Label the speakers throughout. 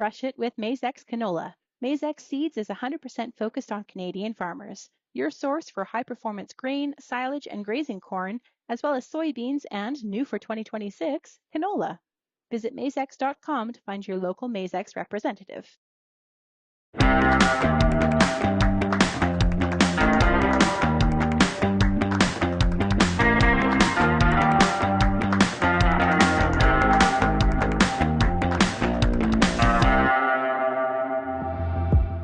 Speaker 1: crush it with Maize-X canola. Maize-X Seeds is 100% focused on Canadian farmers. Your source for high-performance grain, silage, and grazing corn, as well as soybeans and, new for 2026, canola. Visit maizex.com to find your local Maize-X representative.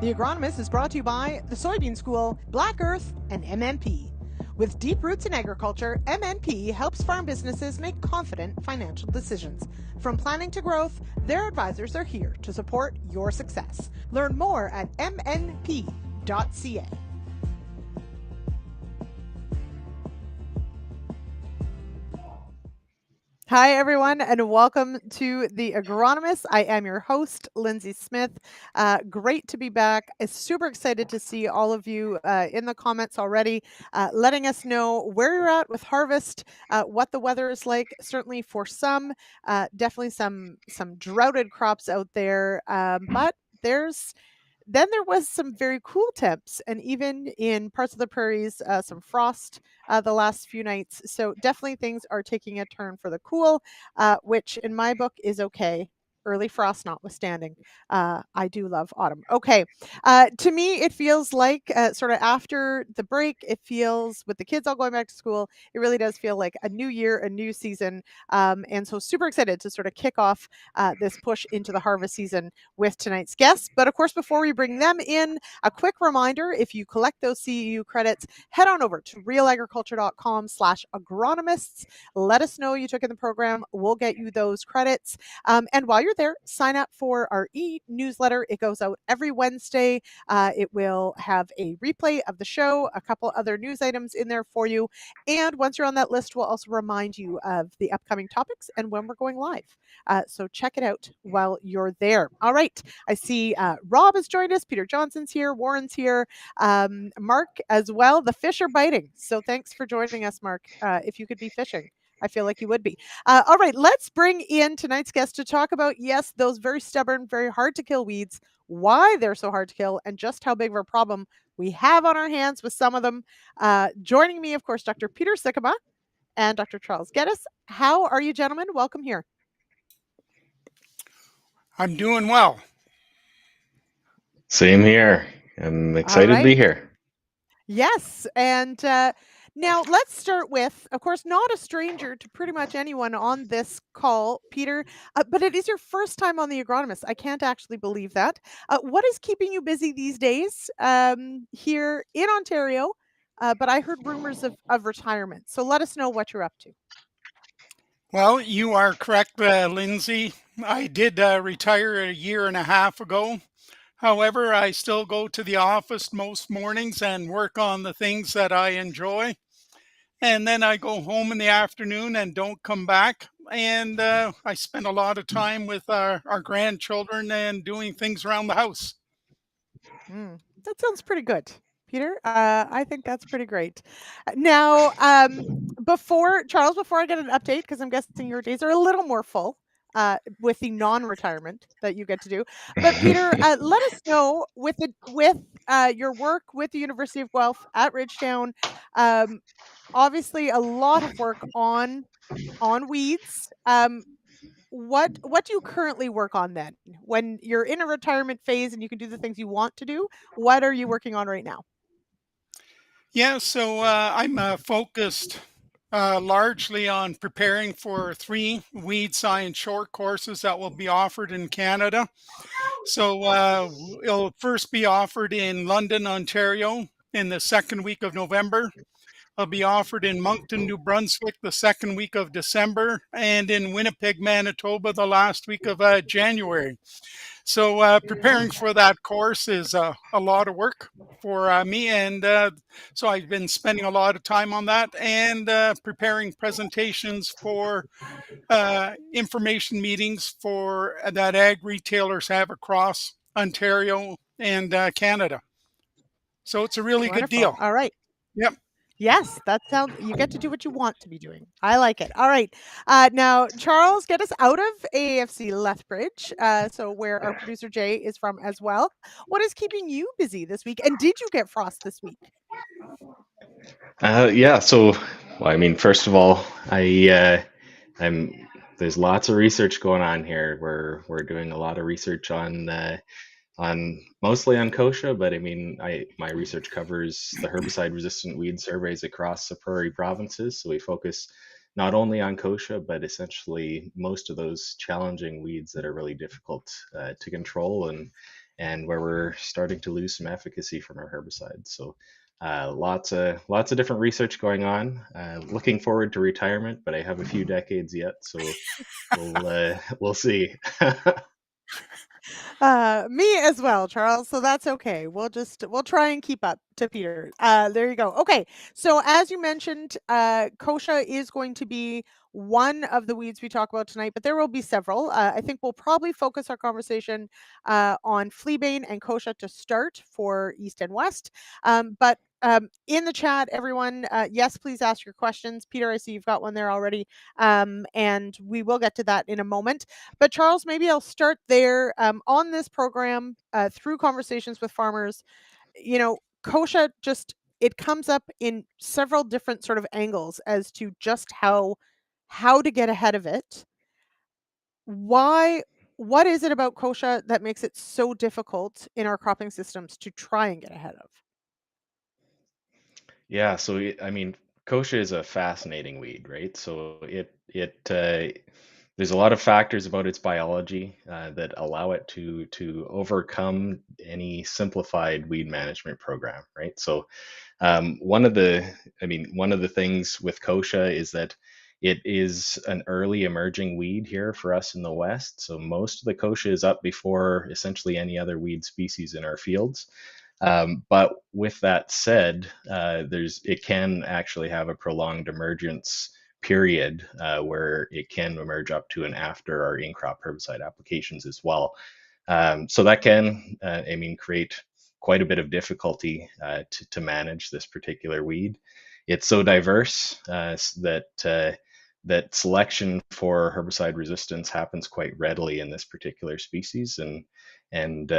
Speaker 2: The Agronomist is brought to you by the Soybean School, Black Earth, and MNP. With deep roots in agriculture, MNP helps farm businesses make confident financial decisions. From planning to growth, their advisors are here to support your success. Learn more at mnp.ca. Hi, everyone, and welcome to The Agronomists. I am your host, Lyndsey Smith. Great to be back. Super excited to see all of you in the comments already, letting us know where you're at with harvest, what the weather is like. Certainly for some, definitely some droughted crops out there, but there was some very cool temps, and even in parts of the prairies, some frost the last few nights. So definitely things are taking a turn for the cool, which in my book is okay. Early frost notwithstanding. I do love autumn. Okay. To me, it feels like sort of after the break, it feels with the kids all going back to school, it really does feel like a new year, a new season. And so super excited to sort of kick off this push into the harvest season with tonight's guests. But of course, before we bring them in, a quick reminder, if you collect those CEU credits, head on over to realagriculture.com/agronomists. Let us know you took in the program. We'll get you those credits. And while you're there, sign up for our e-newsletter. It goes out every Wednesday. It will have a replay of the show, a couple other news items in there for you. And once you're on that list, we'll also remind you of the upcoming topics and when we're going live. So check it out while you're there. All right. I see Rob has joined us. Peter Johnson's here. Warren's here. Mark as well. The fish are biting. So thanks for joining us, Mark. If you could be fishing, I feel like you would be. All right, let's bring in tonight's guest to talk about, yes, those very stubborn, very hard to kill weeds, why they're so hard to kill, and just how big of a problem we have on our hands with some of them. Joining me, of course, Dr. Peter Sikkema and Dr. Charles Geddes. How are you, gentlemen? Welcome here.
Speaker 3: I'm doing well.
Speaker 4: Same here. I'm excited to be here.
Speaker 2: Yes, and now let's start with, of course, not a stranger to pretty much anyone on this call, Peter, but it is your first time on The Agronomist. I can't actually believe that. What is keeping you busy these days here in Ontario? But I heard rumors of retirement, so let us know what you're up to.
Speaker 3: Well, you are correct, Lyndsey. I did retire a year and a half ago. However, I still go to the office most mornings and work on the things that I enjoy. And then I go home in the afternoon and don't come back. And I spend a lot of time with our grandchildren and doing things around the house.
Speaker 2: That sounds pretty good, Peter. I think that's pretty great. Now, before I get an update, because I'm guessing your days are a little more full with the non-retirement that you get to do. But Peter, let us know with your work with the University of Guelph at Ridgetown. Obviously, a lot of work on weeds. What do you currently work on then? When you're in a retirement phase and you can do the things you want to do, what are you working on right now?
Speaker 3: Yeah, so I'm focused largely on preparing for 3 weed science short courses that will be offered in Canada. So it'll first be offered in London, Ontario in the second week of November. It'll be offered in Moncton, New Brunswick the second week of December, and in Winnipeg, Manitoba the last week of January. So preparing for that course is a lot of work for me, and so I've been spending a lot of time on that and preparing presentations for information meetings for that ag retailers have across Ontario and Canada. So it's a really
Speaker 2: Wonderful.
Speaker 3: good deal.
Speaker 2: All right.
Speaker 3: Yep.
Speaker 2: Yes, that sounds, you get to do what you want to be doing. I like it. All right. Now, Charles, get us out of AFC Lethbridge, so where our producer Jay is from as well. What is keeping you busy this week? And did you get frost this week?
Speaker 4: Yeah. So, well, I mean, first of all, I'm there's lots of research going on here. We're doing a lot of research on mostly on kochia, but I mean, my research covers the herbicide-resistant weed surveys across the prairie provinces. So we focus not only on kochia, but essentially most of those challenging weeds that are really difficult to control and where we're starting to lose some efficacy from our herbicides. So lots of different research going on. Looking forward to retirement, but I have a few decades yet, so we'll see.
Speaker 2: Me as well, Charles. So that's okay. We'll try and keep up to Peter. There you go. Okay. So as you mentioned, kochia is going to be one of the weeds we talk about tonight, but there will be several. I think we'll probably focus our conversation on fleabane and kochia to start for East and West. But in the chat, everyone, yes, please ask your questions. Peter, I see you've got one there already, and we will get to that in a moment. But Charles, maybe I'll start there. On this program, through conversations with farmers, kochia just, it comes up in several different sort of angles as to just how to get ahead of it. What is it about kochia that makes it so difficult in our cropping systems to try and get ahead of?
Speaker 4: Yeah, so I mean, kochia is a fascinating weed, right? So there's a lot of factors about its biology that allow it to overcome any simplified weed management program, right? So one of the things with kochia is that it is an early emerging weed here for us in the West. So most of the kochia is up before essentially any other weed species in our fields. But with that said, it can actually have a prolonged emergence period where it can emerge up to and after our in-crop herbicide applications as well. So that can, create quite a bit of difficulty to manage this particular weed. It's so diverse that selection for herbicide resistance happens quite readily in this particular species, and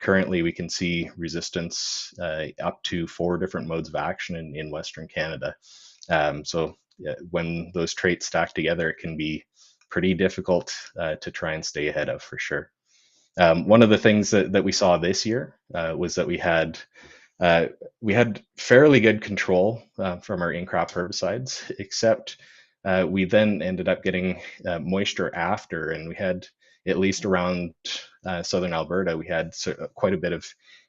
Speaker 4: currently we can see resistance up to 4 different modes of action in Western Canada. So when those traits stack together, it can be pretty difficult to try and stay ahead of, for sure. One of the things that we saw this year was that we had fairly good control from our in-crop herbicides, except we then ended up getting moisture after, and we had, at least around southern Alberta, we had quite a bit of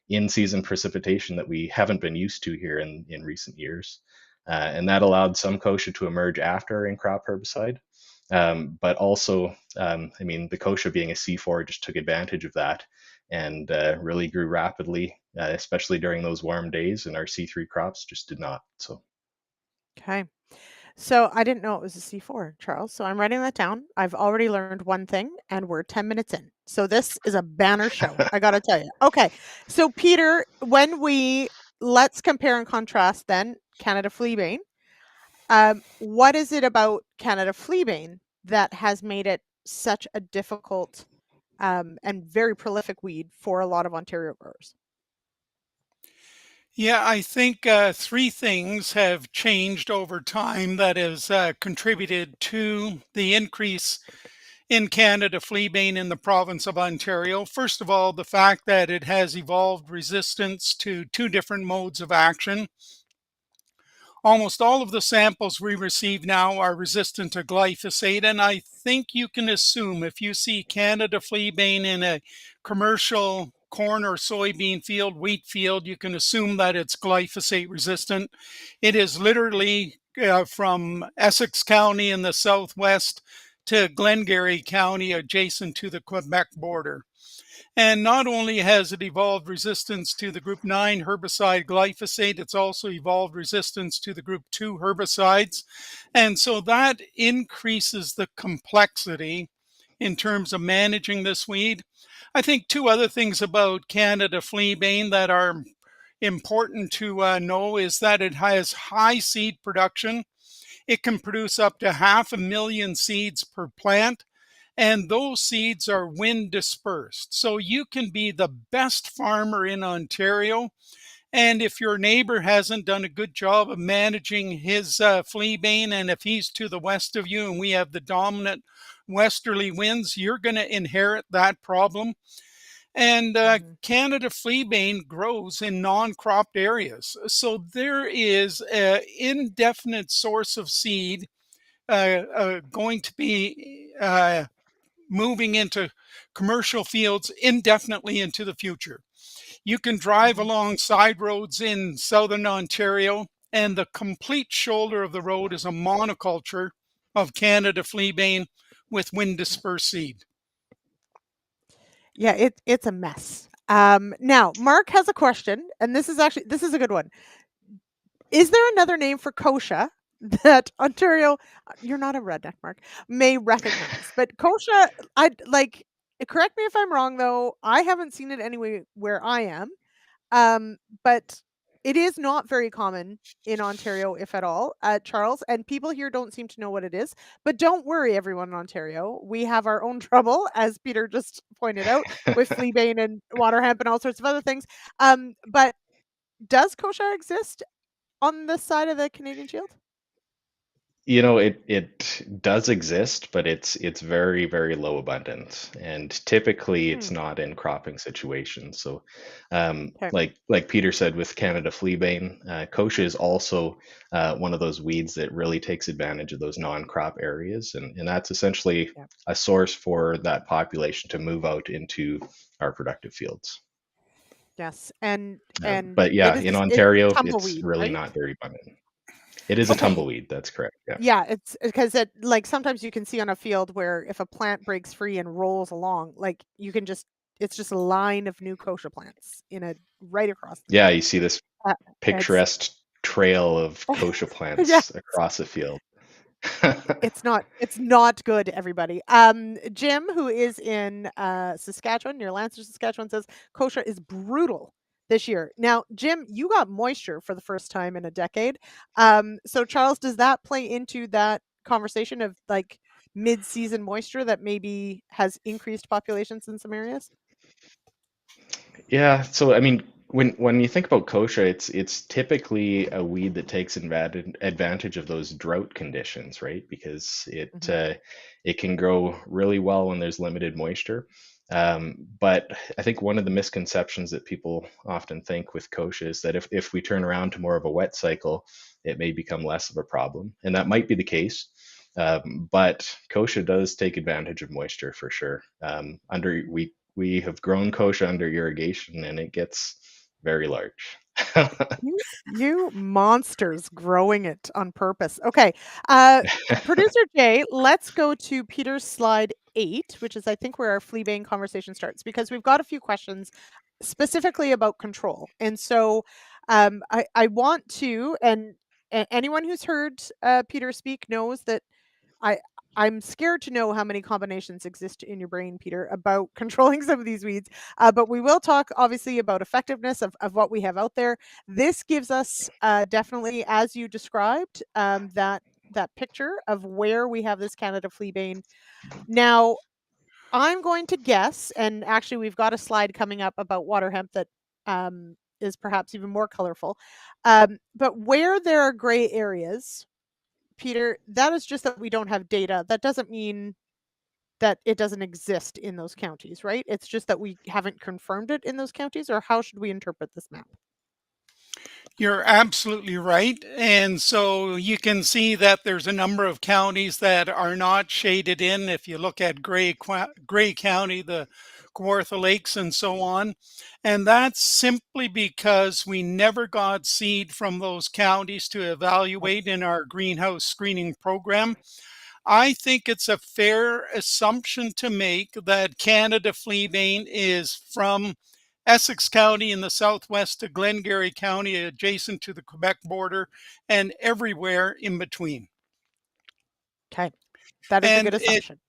Speaker 4: in-season precipitation that we haven't been used to here in recent years. And that allowed some kochia to emerge after our in-crop herbicide. But also, the kochia being a C4 just took advantage of that and really grew rapidly, especially during those warm days, and our C3 crops just did not. So.
Speaker 2: Okay. So I didn't know it was a C4, Charles. So I'm writing that down. I've already learned one thing, and we're 10 minutes in. So this is a banner show, I got to tell you. Okay. So Peter, let's compare and contrast then Canada fleabane. What is it about Canada fleabane that has made it such a difficult and very prolific weed for a lot of Ontario growers?
Speaker 3: Yeah, I think 3 things have changed over time that has contributed to the increase in Canada fleabane in the province of Ontario. First of all, the fact that it has evolved resistance to 2 different modes of action. Almost all of the samples we receive now are resistant to glyphosate, and I think you can assume if you see Canada fleabane in a commercial corn or soybean field, wheat field, you can assume that it's glyphosate resistant. It is literally from Essex County in the southwest to Glengarry County adjacent to the Quebec border. And not only has it evolved resistance to the group 9 herbicide glyphosate, it's also evolved resistance to the group 2 herbicides. And so that increases the complexity in terms of managing this weed. I think 2 other things about Canada fleabane that are important to know is that it has high seed production. It can produce up to 500,000 seeds per plant, and those seeds are wind dispersed. So you can be the best farmer in Ontario. And if your neighbor hasn't done a good job of managing his fleabane, and if he's to the west of you and we have the dominant westerly winds, you're going to inherit that problem. And Canada fleabane grows in non-cropped areas. So there is an indefinite source of seed going to be moving into commercial fields indefinitely into the future. You can drive along side roads in southern Ontario, and the complete shoulder of the road is a monoculture of Canada fleabane with wind dispersed seed.
Speaker 2: Yeah, it's a mess. Now, Mark has a question, and this is a good one. Is there another name for kochia that Ontario, you're not a redneck, Mark, may recognize? But kochia, correct me if I'm wrong though, I haven't seen it anywhere where I am. But it is not very common in Ontario, if at all, Charles, and people here don't seem to know what it is. But don't worry, everyone in Ontario. We have our own trouble, as Peter just pointed out, with fleabane and waterhemp and all sorts of other things. But does kochia exist on this side of the Canadian Shield?
Speaker 4: You know, it does exist, but it's very, very low abundance, and typically it's not in cropping situations. So,
Speaker 2: Okay.
Speaker 4: like Peter said with Canada fleabane, kochia is also one of those weeds that really takes advantage of those non-crop areas, and that's essentially
Speaker 2: Yeah.
Speaker 4: a source for that population to move out into our productive fields.
Speaker 2: Yes, and
Speaker 4: But yeah, in
Speaker 2: it's
Speaker 4: Ontario, it's
Speaker 2: tumbleweed,
Speaker 4: really
Speaker 2: right?
Speaker 4: not very abundant. It is a
Speaker 2: Okay.
Speaker 4: tumbleweed, that's correct. Yeah.
Speaker 2: Yeah, it's because sometimes you can see on a field where if a plant breaks free and rolls along, like you can just it's just a line of new kochia plants right across the
Speaker 4: Yeah,
Speaker 2: field.
Speaker 4: you see this
Speaker 2: It's
Speaker 4: picturesque trail of kochia
Speaker 2: yeah,
Speaker 4: plants across the field.
Speaker 2: it's not good, everybody. Jim, who is in Saskatchewan, near Lancer, Saskatchewan, says kochia is brutal this year. Now, Jim, you got moisture for the first time in a decade. So Charles, does that play into that conversation of like mid-season moisture that maybe has increased populations in some areas?
Speaker 4: Yeah, so I mean, when you think about kochia, it's typically a weed that takes advantage of those drought conditions, right? Because
Speaker 2: Hmm.
Speaker 4: it can grow really well when there's limited moisture. But I think one of the misconceptions that people often think with kochia is that if we turn around to more of a wet cycle, it may become less of a problem, and that might be the case. But kochia does take advantage of moisture for sure. We have grown kochia under irrigation, and it gets very large.
Speaker 2: You monsters growing it on purpose. Okay. Uh, Producer Jay, let's go to Peter's slide 8, which is, I think, where our fleabane conversation starts, because we've got a few questions specifically about control. And so I want to, and anyone who's heard Peter speak knows that I I'm scared to know how many combinations exist in your brain, Peter, about controlling some of these weeds. But we will talk obviously about effectiveness of what we have out there. This gives us definitely, as you described, that picture of where we have this Canada fleabane. Now, I'm going to guess, and actually we've got a slide coming up about water hemp that is perhaps even more colorful. But where there are gray areas, Peter, that is just that we don't have data. That doesn't mean that it doesn't exist in those counties, right? It's just that we haven't confirmed it in those counties, or how should we interpret this map?
Speaker 3: You're absolutely right. And so you can see that there's a number of counties that are not shaded in. If you look at Grey County, the Kawartha Lakes, and so on. And that's simply because we never got seed from those counties to evaluate in our greenhouse screening program. I think it's a fair assumption to make that Canada fleabane is from Essex County in the southwest to Glengarry County, adjacent to the Quebec border, and everywhere in between.
Speaker 2: Okay, that is a
Speaker 3: And
Speaker 2: good assumption.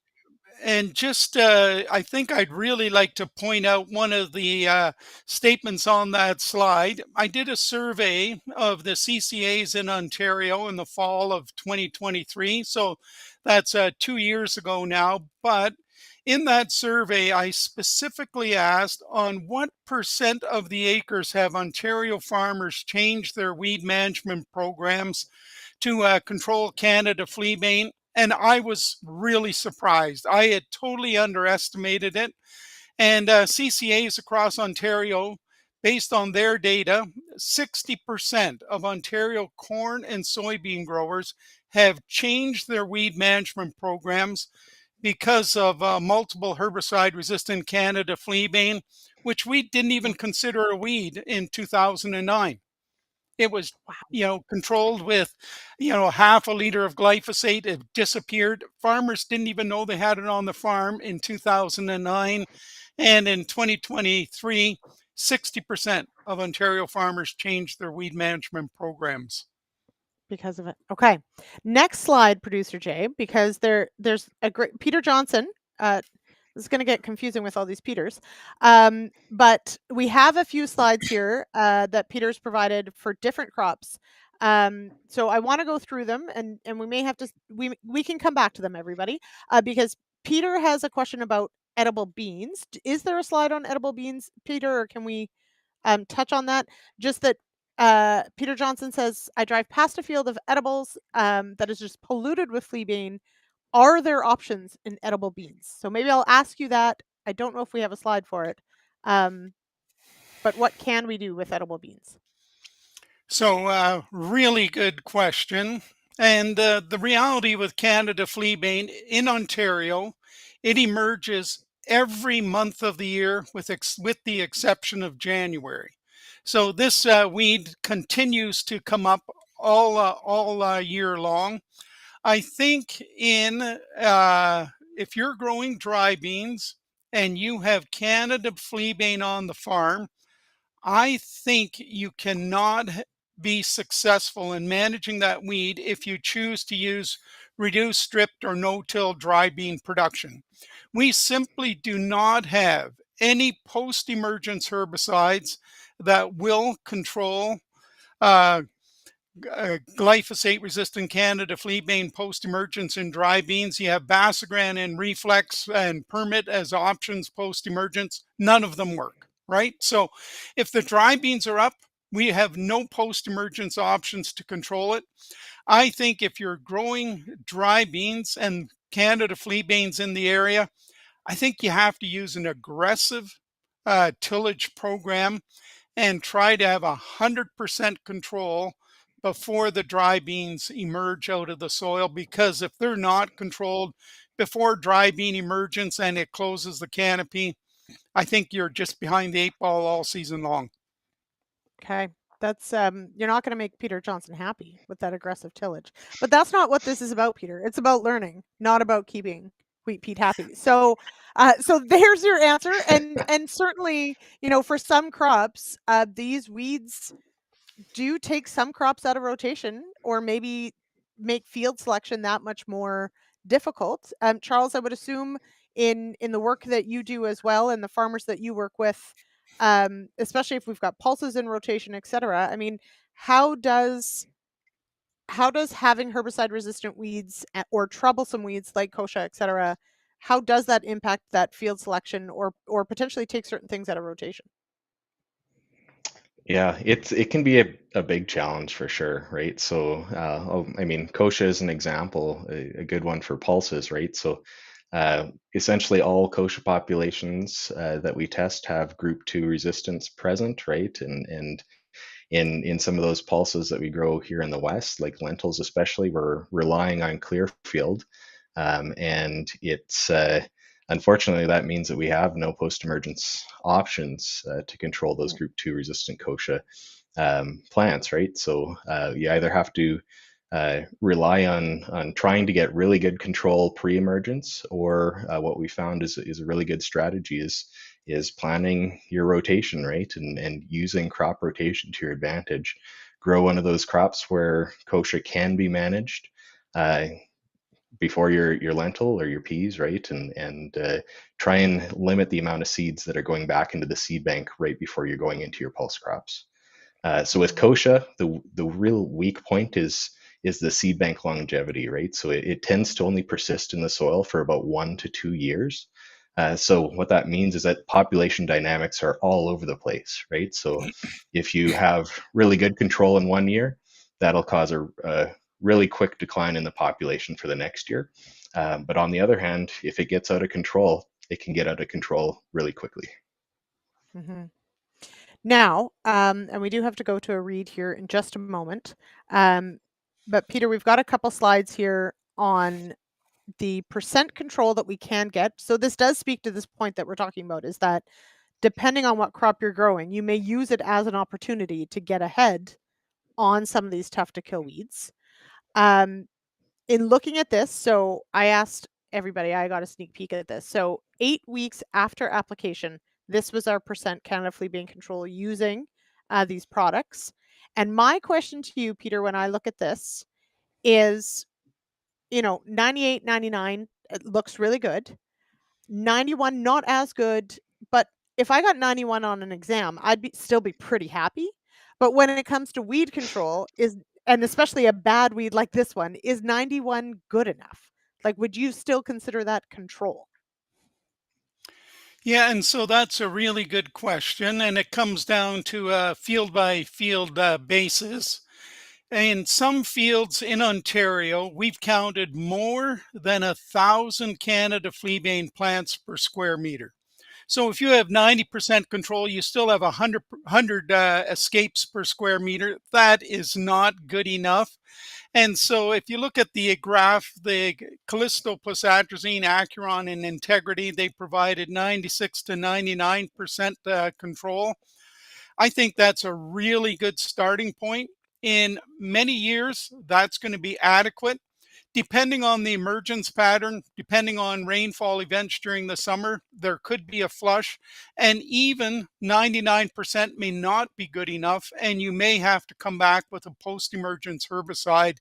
Speaker 3: And just, I think I'd really like to point out one of the statements on that slide. I did a survey of the CCAs in Ontario in the fall of 2023. So that's 2 years ago now. But in that survey, I specifically asked on what percent of the acres have Ontario farmers changed their weed management programs to control Canada fleabane. And I was really surprised. I had totally underestimated it. And CCAs across Ontario, based on their data, 60% of Ontario corn and soybean growers have changed their weed management programs because of multiple herbicide resistant Canada fleabane, which we didn't even consider a weed in 2009. It was, controlled with, half a liter of glyphosate. It disappeared. Farmers didn't even know they had it on the farm in 2009. And in 2023, 60% of Ontario farmers changed their weed management programs.
Speaker 2: Because of it. Okay. Next slide, producer Jay, because there's a great Peter Johnson. This is going to get confusing with all these Peters. But we have a few slides here that Peter's provided for different crops. So I want to go through them, and we may have to we can come back to them, everybody, because Peter has a question about edible beans. Is there a slide on edible beans, Peter, or can we touch on that? Just that Peter Johnson says, I drive past a field of edibles that is just polluted with fleabane. Are there options in edible beans? So maybe I'll ask you that. I don't know if we have a slide for it. But what can we do with edible beans?
Speaker 3: So really good question. And the reality with Canada fleabane in Ontario, it emerges every month of the year with the exception of January. So this weed continues to come up all year long. I think if you're growing dry beans and you have Canada fleabane on the farm, I think you cannot be successful in managing that weed if you choose to use reduced, stripped, or no-till dry bean production. We simply do not have any post-emergence herbicides that will control glyphosate-resistant Canada fleabane post-emergence in dry beans. You have Basagran and Reflex and Permit as options post-emergence. None of them work, right? So if the dry beans are up, we have no post-emergence options to control it. I think if you're growing dry beans and Canada fleabanes in the area, I think you have to use an aggressive tillage program and try to have 100% control before the dry beans emerge out of the soil, because if they're not controlled before dry bean emergence and it closes the canopy, I think you're just behind the 8 ball all season long.
Speaker 2: Okay. That's you're not going to make Peter Johnson happy with that aggressive tillage. But that's not what this is about, Peter. It's about learning, not about keeping Wheat Pete happy. So so there's your answer. And certainly, for some crops, these weeds do take some crops out of rotation, or maybe make field selection that much more difficult. Charles, I would assume in the work that you do as well, and the farmers that you work with, especially if we've got pulses in rotation, etc. I mean, how does having herbicide resistant weeds or troublesome weeds like kochia, etc., how does that impact that field selection, or potentially take certain things out of rotation?
Speaker 4: Yeah, it can be a big challenge for sure, right? So, I mean, kochia is an example, a good one for pulses, right? So, essentially all kochia populations that we test have group 2 resistance present, right? And in some of those pulses that we grow here in the West, like lentils especially, we're relying on clear field. And it's unfortunately that means that we have no post-emergence options to control those group 2 resistant kochia plants, right? So you either have to rely on trying to get really good control pre-emergence, or what we found is a really good strategy is planning your rotation, right? And using crop rotation to your advantage. Grow one of those crops where kochia can be managed. before your lentil or your peas, right? And try and limit the amount of seeds that are going back into the seed bank right before you're going into your pulse crops. So with kochia, the real weak point is the seed bank longevity, right? So it tends to only persist in the soil for about 1 to 2 years. So what that means is that population dynamics are all over the place, right? So if you have really good control in 1 year, that'll cause a really quick decline in the population for the next year. But on the other hand, if it gets out of control, it can get out of control really quickly.
Speaker 2: Mm-hmm. Now, and we do have to go to a read here in just a moment. But Peter, we've got a couple slides here on the percent control that we can get. So this does speak to this point that we're talking about, is that depending on what crop you're growing, you may use it as an opportunity to get ahead on some of these tough to kill weeds. In looking at this, so I asked everybody, I got a sneak peek at this. So 8 weeks after application, this was our percent Canada fleabane control using these products. And my question to you, Peter, when I look at this is, 98, 99, it looks really good. 91, not as good, but if I got 91 on an exam, I'd still be pretty happy. But when it comes to weed control, and especially a bad weed like this one, is 91 good enough? Like, would you still consider that control?
Speaker 3: Yeah, and so that's a really good question, and it comes down to a field by field basis. In some fields in Ontario, we've counted more than 1,000 Canada fleabane plants per square meter. So if you have 90% control, you still have 100 escapes per square meter. That is not good enough. And so if you look at the graph, the Callisto plus atrazine, Acuron, and Integrity, they provided 96 to 99% control. I think that's a really good starting point. In many years, that's going to be adequate. Depending on the emergence pattern, depending on rainfall events during the summer, there could be a flush, and even 99% may not be good enough, and you may have to come back with a post-emergence herbicide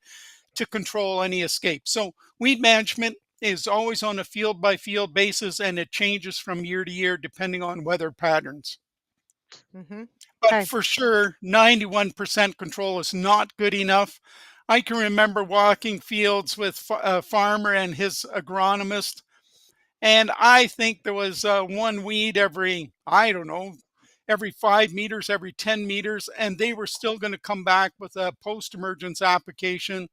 Speaker 3: to control any escape. So weed management is always on a field by field basis, and it changes from year to year depending on weather patterns.
Speaker 2: Mm-hmm.
Speaker 3: But
Speaker 2: Okay.
Speaker 3: for sure, 91% control is not good enough. I can remember walking fields with a farmer and his agronomist, and I think there was one weed every, I don't know, every 5 meters, every 10 meters, and they were still going to come back with a post-emergence application.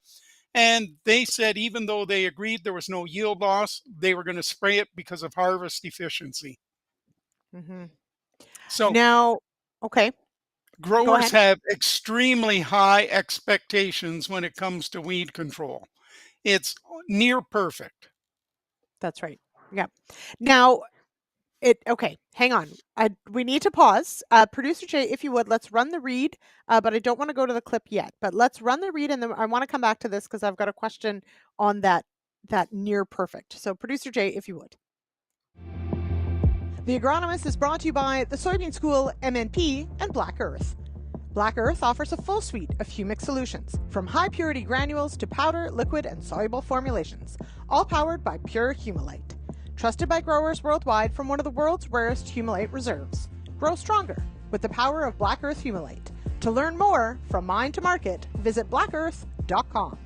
Speaker 3: And they said even though they agreed there was no yield loss, they were going to spray it because of harvest efficiency.
Speaker 2: Mm-hmm.
Speaker 3: So
Speaker 2: Now, okay, go
Speaker 3: growers
Speaker 2: ahead.
Speaker 3: have extremely high expectations when it comes to weed control. It's near perfect.
Speaker 2: That's right. Yeah. Now, okay, hang on. We need to pause. Producer Jay, if you would, let's run the read. But I don't want to go to the clip yet. But let's run the read, and then I want to come back to this because I've got a question on that near perfect. So, Producer Jay, if you would. The Agronomist is brought to you by the Soybean School, MNP, and Black Earth. Black Earth offers a full suite of humic solutions, from high-purity granules to powder, liquid, and soluble formulations, all powered by pure humulite. Trusted by growers worldwide from one of the world's rarest humulite reserves. Grow stronger with the power of Black Earth humulite. To learn more, from mine to market, visit blackearth.com.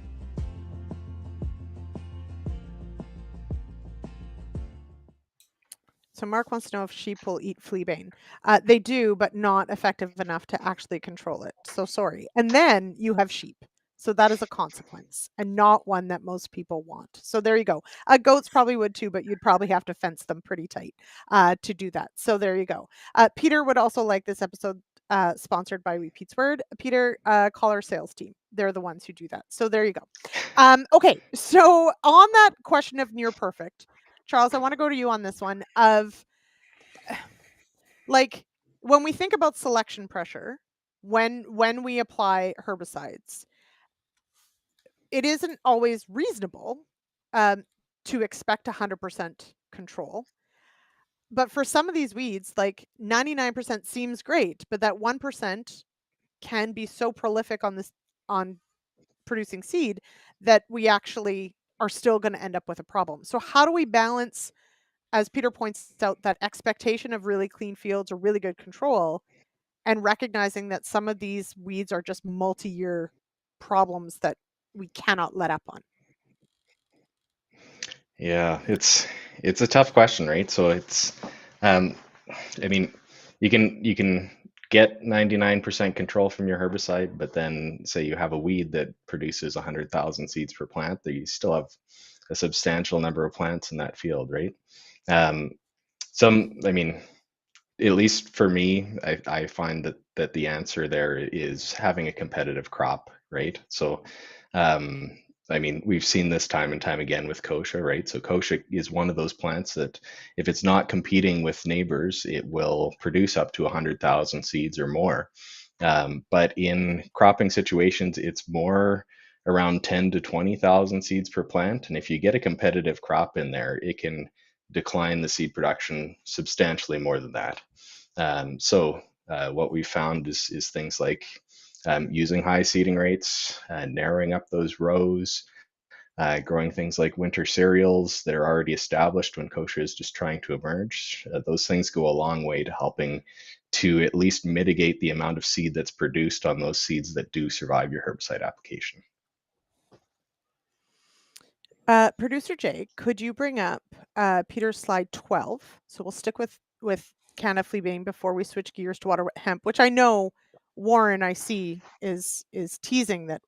Speaker 2: So Mark wants to know if sheep will eat fleabane. They do, but not effective enough to actually control it. So sorry. And then you have sheep. So that is a consequence and not one that most people want. So there you go. Goats probably would too, but you'd probably have to fence them pretty tight to do that. So there you go. Peter would also like this episode sponsored by Repeats Word. Peter, call our sales team. They're the ones who do that. So there you go. Okay. So on that question of near perfect, Charles, I want to go to you on this one of like when we think about selection pressure, when we apply herbicides, it isn't always reasonable to expect 100% control. But for some of these weeds, like 99% seems great, but that 1% can be so prolific on producing seed that we actually are still going to end up with a problem. So how do we balance, as Peter points out, that expectation of really clean fields or really good control, and recognizing that some of these weeds are just multi-year problems that we cannot let up on?
Speaker 4: Yeah, it's a tough question, right? So it's I mean, you can get 99% control from your herbicide, but then say you have a weed that produces 100,000 seeds per plant, that you still have a substantial number of plants in that field, right? Um, I mean, at least for me, I find that the answer there is having a competitive crop, right? So, um, I mean, we've seen this time and time again with kochia, right? So kochia is one of those plants that if it's not competing with neighbors, it will produce up to 100,000 seeds or more. But in cropping situations, it's more around 10 to 20,000 seeds per plant. And if you get a competitive crop in there, it can decline the seed production substantially more than that. What we found is things like using high seeding rates, narrowing up those rows, growing things like winter cereals that are already established when kochia is just trying to emerge. Those things go a long way to helping to at least mitigate the amount of seed that's produced on those seeds that do survive your herbicide application.
Speaker 2: Producer Jay, could you bring up Peter's slide 12? So we'll stick with Canada fleabane before we switch gears to water hemp, which I know Warren, I see, is teasing that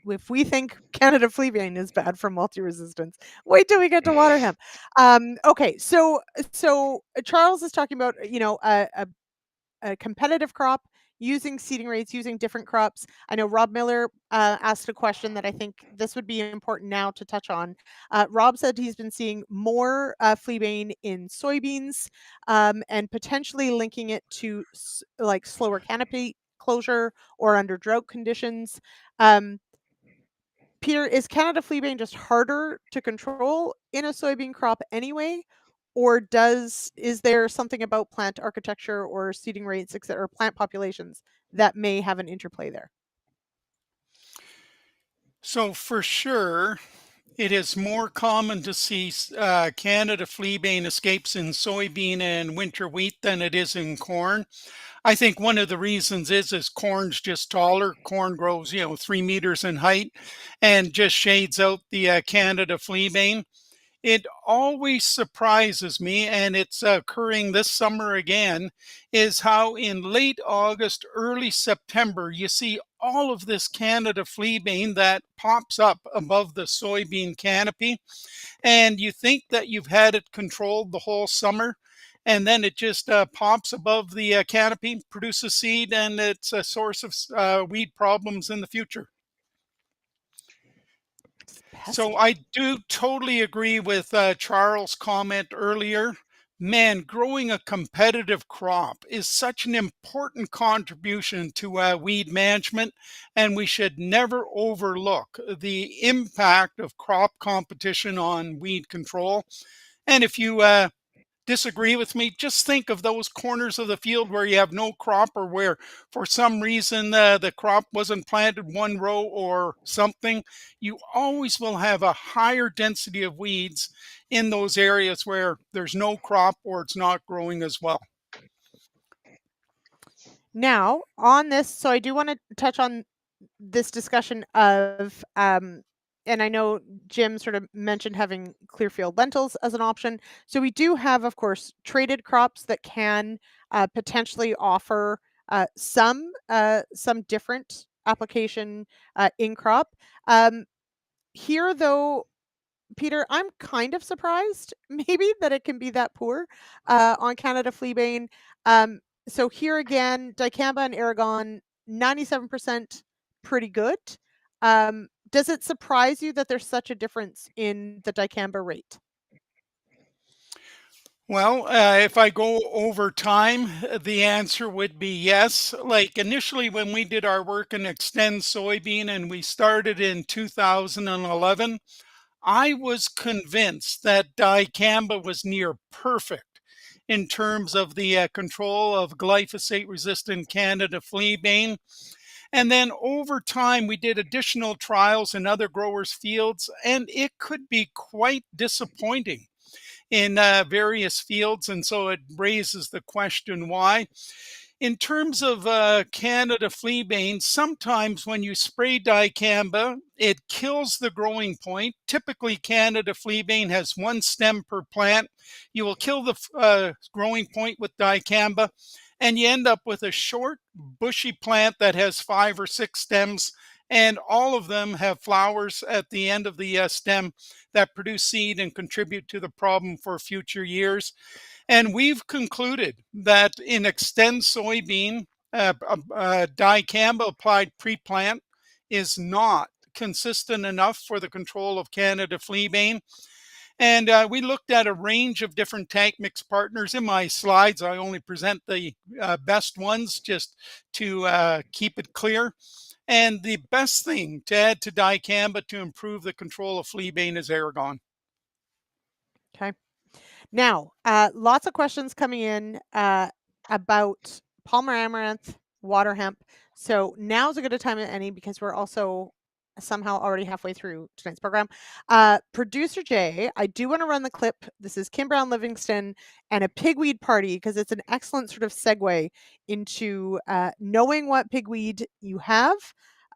Speaker 2: if we think Canada fleabane is bad for multi-resistance, wait till we get to water hemp. Okay, so Charles is talking about, you know, a competitive crop, using seeding rates, using different crops. I know Rob Miller asked a question that I think this would be important now to touch on. Rob said he's been seeing more fleabane in soybeans, and potentially linking it to like slower canopy closure or under drought conditions. Peter, is Canada fleabane just harder to control in a soybean crop anyway? Or is there something about plant architecture or seeding rates, et cetera, or plant populations that may have an interplay there?
Speaker 3: So for sure, it is more common to see Canada fleabane escapes in soybean and winter wheat than it is in corn. I think one of the reasons is corn's just taller. Corn grows, 3 meters in height and just shades out the Canada fleabane. It always surprises me, and it's occurring this summer again, is how in late August, early September, you see all of this Canada fleabane that pops up above the soybean canopy. And you think that you've had it controlled the whole summer, and then it just pops above the canopy, produces seed, and it's a source of weed problems in the future. So I do totally agree with Charles' comment earlier. Man, growing a competitive crop is such an important contribution to weed management, and we should never overlook the impact of crop competition on weed control. And if you disagree with me, just think of those corners of the field where you have no crop, or where for some reason the crop wasn't planted one row or something. You always will have a higher density of weeds in those areas where there's no crop or it's not growing as well.
Speaker 2: Now, on this, so I do want to touch on this discussion of, and I know Jim sort of mentioned having clearfield lentils as an option. So we do have, of course, traded crops that can potentially offer some different application in crop. Here, though, Peter, I'm kind of surprised maybe that it can be that poor on Canada fleabane. So here again, dicamba and Aragon, 97% pretty good. Does it surprise you that there's such a difference in the dicamba rate?
Speaker 3: Well, if I go over time, the answer would be yes. Like initially, when we did our work in Extend Soybean and we started in 2011, I was convinced that dicamba was near perfect in terms of the control of glyphosate resistant Canada fleabane. And then over time, we did additional trials in other growers' fields, and it could be quite disappointing in various fields. And so it raises the question why. In terms of Canada fleabane, sometimes when you spray dicamba, it kills the growing point. Typically, Canada fleabane has one stem per plant. You will kill the growing point with dicamba, and you end up with a short, bushy plant that has 5 or 6 stems, and all of them have flowers at the end of the stem that produce seed and contribute to the problem for future years. And we've concluded that in Extend soybean, dicamba applied pre-plant is not consistent enough for the control of Canada fleabane. And we looked at a range of different tank mix partners. In my slides, I only present the best ones just to keep it clear. And the best thing to add to dicamba to improve the control of fleabane is Aragon.
Speaker 2: Okay. Now, lots of questions coming in about Palmer amaranth, water hemp. So now's as good a time as any because we're also somehow already halfway through tonight's program. Producer Jay, I do want to run the clip. This is Kim Brown Livingston and a pigweed party because it's an excellent sort of segue into knowing what pigweed you have,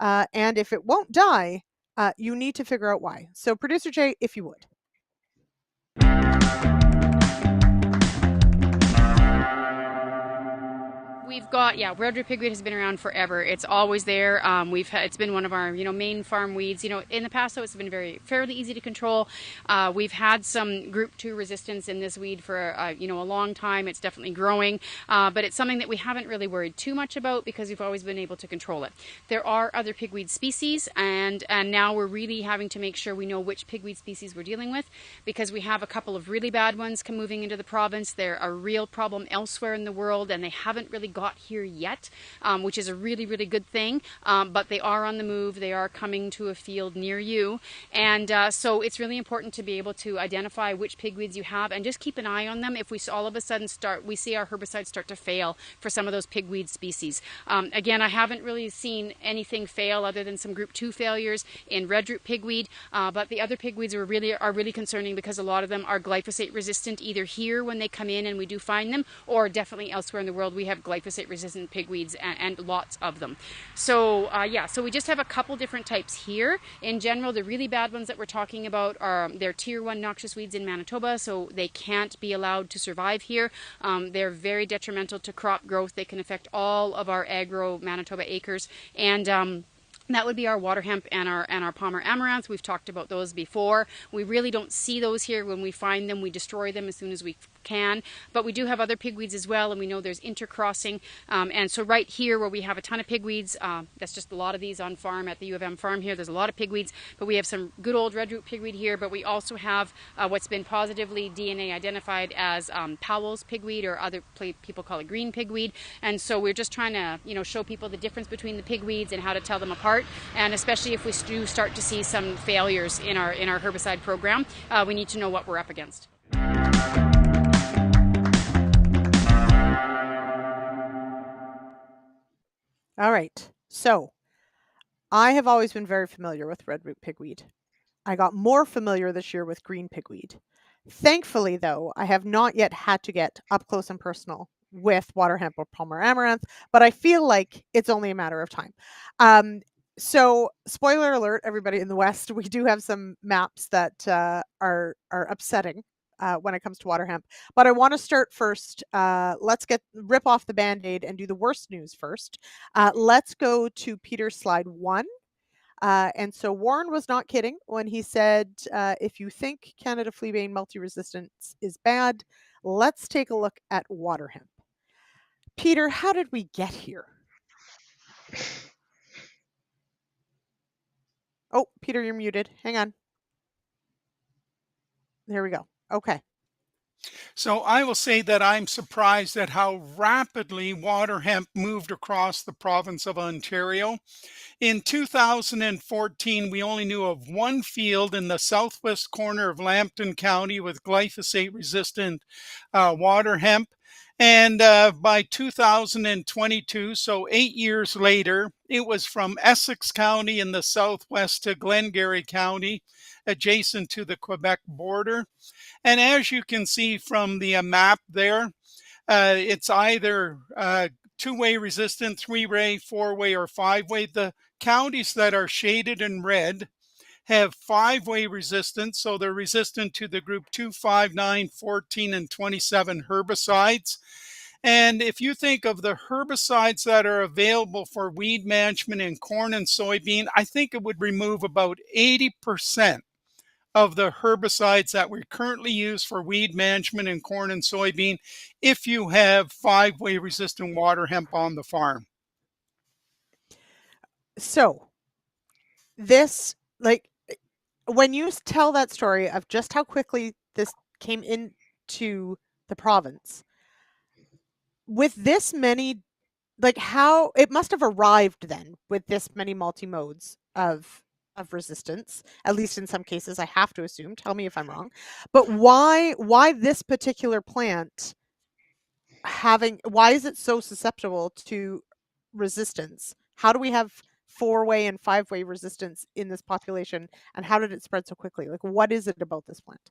Speaker 2: and if it won't die, you need to figure out why. So Producer Jay, if you would.
Speaker 5: We've got, red root pigweed has been around forever. It's always there. It's been one of our, main farm weeds. In the past, though, it's been fairly easy to control. We've had some group 2 resistance in this weed for, a long time. It's definitely growing, but it's something that we haven't really worried too much about because we've always been able to control it. There are other pigweed species, and now we're really having to make sure we know which pigweed species we're dealing with because we have a couple of really bad ones moving into the province. They're a real problem elsewhere in the world, and they haven't really got here yet, which is a really, really good thing, but they are on the move. They are coming to a field near you, and so it's really important to be able to identify which pigweeds you have and just keep an eye on them. If we all of a sudden we see our herbicides start to fail for some of those pigweed species. Again, I haven't really seen anything fail other than some group 2 failures in red root pigweed, but the other pigweeds are really concerning because a lot of them are glyphosate resistant either here when they come in and we do find them, or definitely elsewhere in the world we have glyphosate resistant pigweeds and lots of them. So so we just have a couple different types here. In general, the really bad ones that we're talking about are they're tier 1 noxious weeds in Manitoba, so they can't be allowed to survive here. They're very detrimental to crop growth. They can affect all of our agro Manitoba acres, and that would be our water hemp and our Palmer amaranth. We've talked about those before. We really don't see those here. When we find them, we destroy them as soon as we can, but we do have other pigweeds as well, and we know there's intercrossing, and so right here where we have a ton of pigweeds, that's just a lot of these on farm at the U of M farm here. There's a lot of pigweeds, but we have some good old red root pigweed here, but we also have what's been positively DNA identified as Powell's pigweed, or other people call it green pigweed, and so we're just trying to show people the difference between the pigweeds and how to tell them apart, and especially if we do start to see some failures in our herbicide program, we need to know what we're up against.
Speaker 2: All right. So I have always been very familiar with red root pigweed. I got more familiar this year with green pigweed. Thankfully, though, I have not yet had to get up close and personal with water hemp or Palmer amaranth, but I feel like it's only a matter of time. So spoiler alert, everybody in the West, we do have some maps that are upsetting when it comes to water hemp. But I want to start first. Let's rip off the Band-Aid and do the worst news first. Let's go to Peter's slide 1. And so Warren was not kidding when he said, if you think Canada fleabane multi-resistance is bad, let's take a look at water hemp. Peter, how did we get here? Oh, Peter, you're muted. Hang on. There we go. Okay.
Speaker 3: So I will say that I'm surprised at how rapidly water hemp moved across the province of Ontario. In 2014, we only knew of one field in the southwest corner of Lambton County with glyphosate-resistant water hemp. And by 2022, so 8 years later, it was from Essex County in the southwest to Glengarry County, adjacent to the Quebec border. And as you can see from the map there, it's either two-way resistant, three-way, four-way, or five-way. The counties that are shaded in red have five-way resistance, so they're resistant to the group 2, 5, 9, 14, and 27 herbicides. And if you think of the herbicides that are available for weed management in corn and soybean, I think it would remove about 80% of the herbicides that we currently use for weed management in corn and soybean if you have five-way resistant water hemp on the farm.
Speaker 2: So this, like, when you tell that story of just how quickly this came into the province, with this many, like, how it must have arrived then with this many multi-modes of resistance, at least in some cases, I have to assume. Tell me if I'm wrong. But why this particular plant why is it so susceptible to resistance? How do we have four-way and five-way resistance in this population, and how did it spread so quickly? Like, what is it about this plant?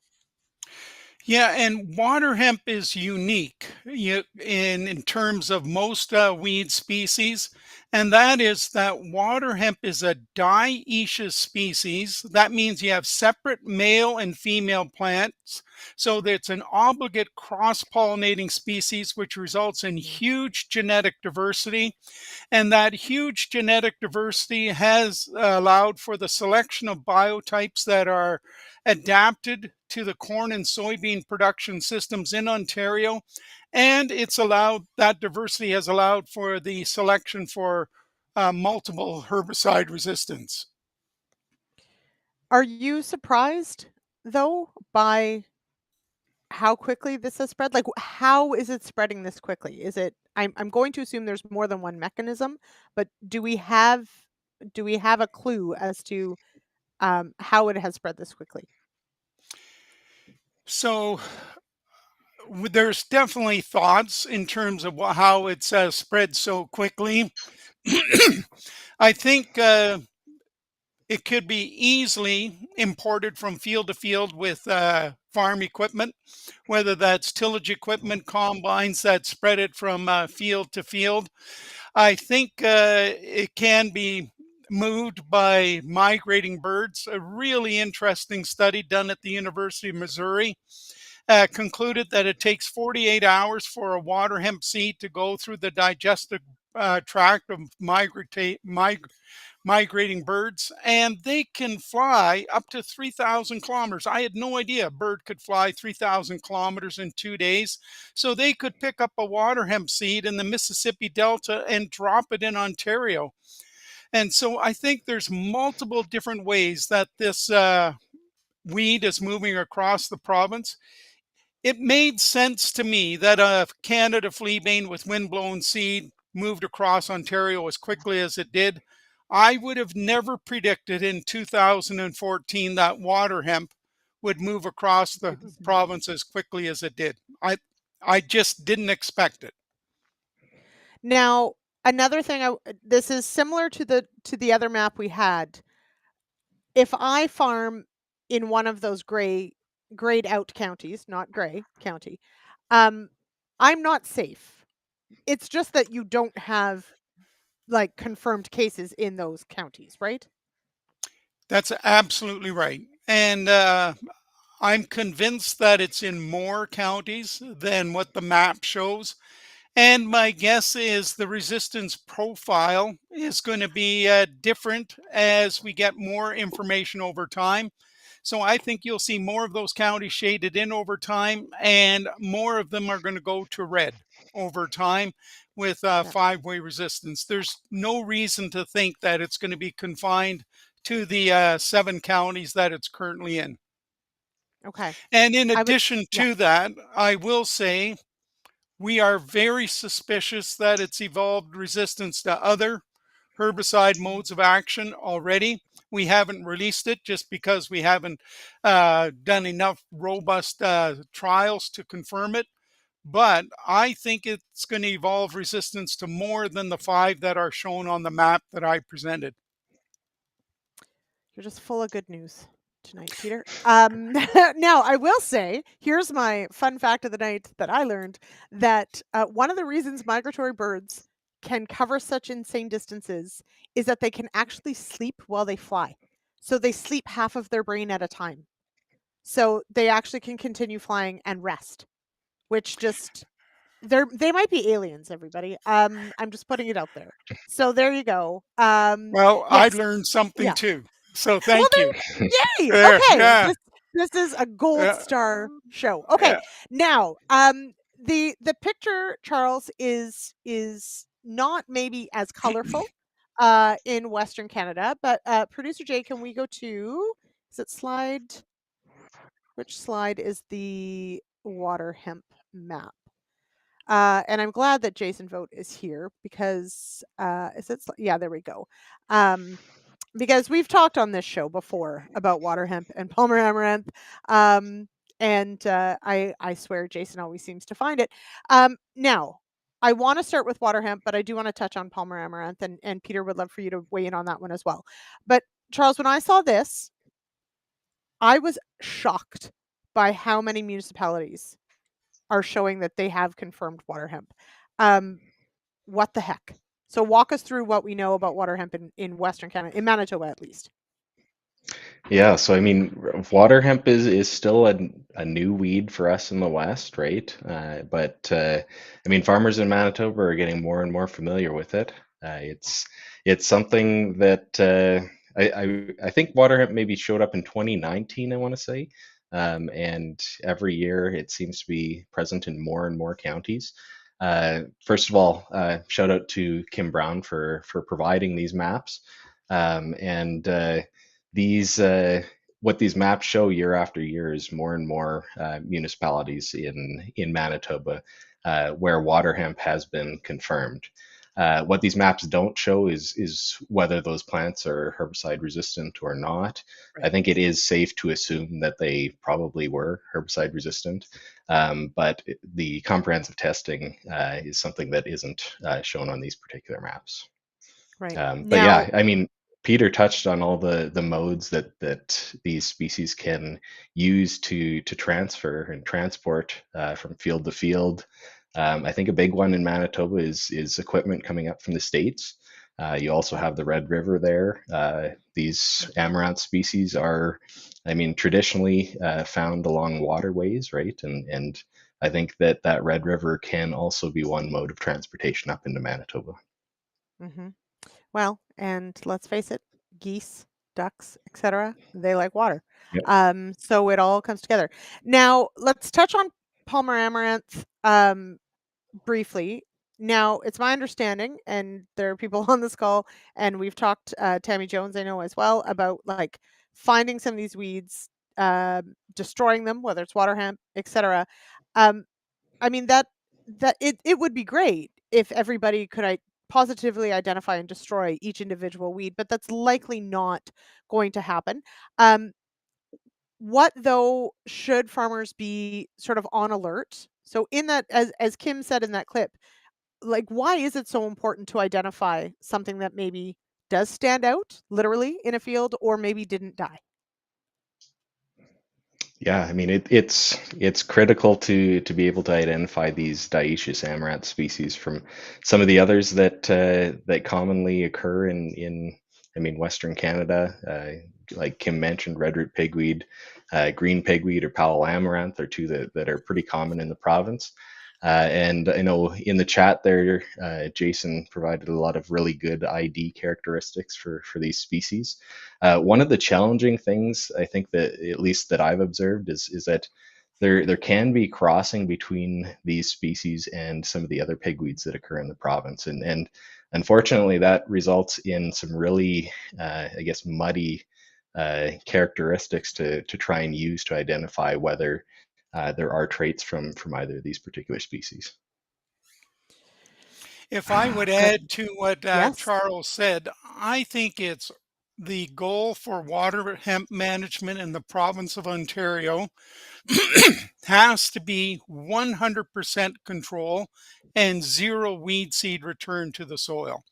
Speaker 3: Yeah, and water hemp is unique in terms of most weed species, and that is that water hemp is a dioecious species. That means you have separate male and female plants, so that it's an obligate cross-pollinating species, which results in huge genetic diversity. And that huge genetic diversity has allowed for the selection of biotypes that are adapted to the corn and soybean production systems in Ontario. And that diversity has allowed for the selection for multiple herbicide resistance.
Speaker 2: Are you surprised, though, by how quickly this has spread? Like, how is it spreading this quickly? Is it, I'm going to assume there's more than one mechanism, but do we have a clue as to how it has spread this quickly?
Speaker 3: So there's definitely thoughts in terms of how it's spread so quickly. I think it could be easily imported from field to field with farm equipment, whether that's tillage equipment, combines that spread it from field to field. I think it can be moved by migrating birds. A really interesting study done at the University of Missouri concluded that it takes 48 hours for a water hemp seed to go through the digestive tract of migrating birds, and they can fly up to 3,000 kilometers. I had no idea a bird could fly 3,000 kilometers in 2 days. So they could pick up a water hemp seed in the Mississippi Delta and drop it in Ontario. And so I think there's multiple different ways that this weed is moving across the province. It made sense to me that a Canada fleabane with windblown seed moved across Ontario as quickly as it did. I would have never predicted in 2014 that water hemp would move across the province as quickly as it did. I just didn't expect it.
Speaker 2: Now, another thing, this is similar to the other map we had. If I farm in one of those grayed out counties, not gray county, I'm not safe. It's just that you don't have like confirmed cases in those counties, right?
Speaker 3: That's absolutely right. And I'm convinced that it's in more counties than what the map shows. And my guess is the resistance profile is going to be different as we get more information over time. So I think you'll see more of those counties shaded in over time, and more of them are going to go to red over time with five-way resistance. There's no reason to think that it's going to be confined to the 7 counties that it's currently in.
Speaker 2: Okay.
Speaker 3: And in addition to that, I will say we are very suspicious that it's evolved resistance to other herbicide modes of action already. We haven't released it just because we haven't done enough robust trials to confirm it. but I think it's going to evolve resistance to more than the 5 that are shown on the map that I presented.
Speaker 2: You're just full of good news tonight, Peter. Now, I will say, here's my fun fact of the night that I learned, that one of the reasons migratory birds can cover such insane distances is that they can actually sleep while they fly. So they sleep half of their brain at a time. So they actually can continue flying and rest, which just they might be aliens, everybody. I'm just putting it out there. So there you go.
Speaker 3: Well, I
Speaker 2: Yes.
Speaker 3: learned something
Speaker 2: Yeah.
Speaker 3: too. So
Speaker 2: Well,
Speaker 3: thank you.
Speaker 2: yay!
Speaker 3: There,
Speaker 2: Okay,
Speaker 3: yeah,
Speaker 2: this is a gold
Speaker 3: yeah,
Speaker 2: star show. Okay,
Speaker 3: yeah.
Speaker 2: now the picture, Charles, is not maybe as colorful in Western Canada, but producer Jay, can we go to, is it slide? Which slide is the water hemp map? And I'm glad that Jason Vogt is here because is it? Yeah, there we go. Because we've talked on this show before about water hemp and Palmer amaranth, and I swear Jason always seems to find it. Now, I want to start with water hemp, but I do want to touch on Palmer amaranth, and Peter would love for you to weigh in on that one as well. But Charles, when I saw this, I was shocked by how many municipalities are showing that they have confirmed water hemp. Um, what the heck? So walk us through what we know about water hemp in Western Canada, in Manitoba at least.
Speaker 4: Yeah, so I mean, water hemp is still a new weed for us in the West, right? But I mean, farmers in Manitoba are getting more and more familiar with it. It's something that I think water hemp maybe showed up in 2019, I want to say, and every year it seems to be present in more and more counties. First of all, shout out to Kim Brown for providing these maps, and these what these maps show year after year is more and more municipalities in Manitoba where water hemp has been confirmed. What these maps don't show is whether those plants are herbicide resistant or not.
Speaker 2: Right.
Speaker 4: I think it is safe to assume that they probably were herbicide resistant, but the comprehensive testing is something that isn't shown on these particular maps.
Speaker 2: Right.
Speaker 4: But
Speaker 2: Now,
Speaker 4: yeah, I mean, Peter touched on all the modes that these species can use to transfer and transport from field to field. I think a big one in Manitoba is equipment coming up from the States. You also have the Red River there. These amaranth species are, I mean, traditionally found along waterways, right? And I think that Red River can also be one mode of transportation up into Manitoba.
Speaker 2: mhm. Well, and let's face it, geese, ducks, etc., they like water.
Speaker 4: Yep.
Speaker 2: So it all comes together. Now, let's touch on Palmer amaranth briefly. Now, it's my understanding, and there are people on this call, and we've talked, Tammy Jones, I know as well, about like finding some of these weeds, destroying them, whether it's water hemp, etc. Um, I mean that it would be great if everybody could positively identify and destroy each individual weed, but that's likely not going to happen. Um, what though should farmers be sort of on alert? So in that, as Kim said in that clip, like why is it so important to identify something that maybe does stand out literally in a field or maybe didn't die?
Speaker 4: Yeah, I mean it's critical to be able to identify these dioecious amaranth species from some of the others that commonly occur in I mean Western Canada, like Kim mentioned, redroot pigweed, green pigweed, or Powell amaranth are two that are pretty common in the province. And I know in the chat there, Jason provided a lot of really good ID characteristics for these species. One of the challenging things I think that at least that I've observed is that there can be crossing between these species and some of the other pigweeds that occur in the province, and unfortunately that results in some really I guess muddy characteristics to try and use to identify whether there are traits from either of these particular species.
Speaker 3: If I would
Speaker 2: Good.
Speaker 3: add to what
Speaker 2: Yes.
Speaker 3: Charles said, I think it's the goal for water hemp management in the province of Ontario has to be 100% control and zero weed seed return to the soil.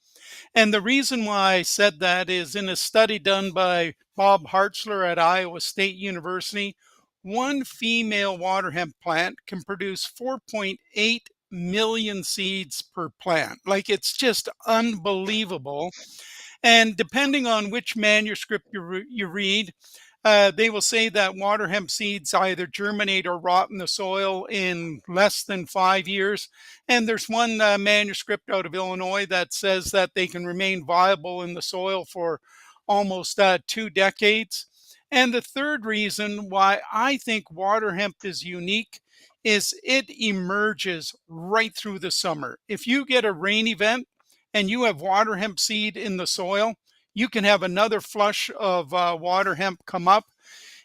Speaker 3: And the reason why I said that is in a study done by Bob Hartzler at Iowa State University, one female water hemp plant can produce 4.8 million seeds per plant. Like, it's just unbelievable. And depending on which manuscript you read, they will say that water hemp seeds either germinate or rot in the soil in less than 5 years. And there's one manuscript out of Illinois that says that they can remain viable in the soil for almost 2 decades. And the third reason why I think water hemp is unique is it emerges right through the summer. If you get a rain event and you have water hemp seed in the soil, you can have another flush of water hemp come up.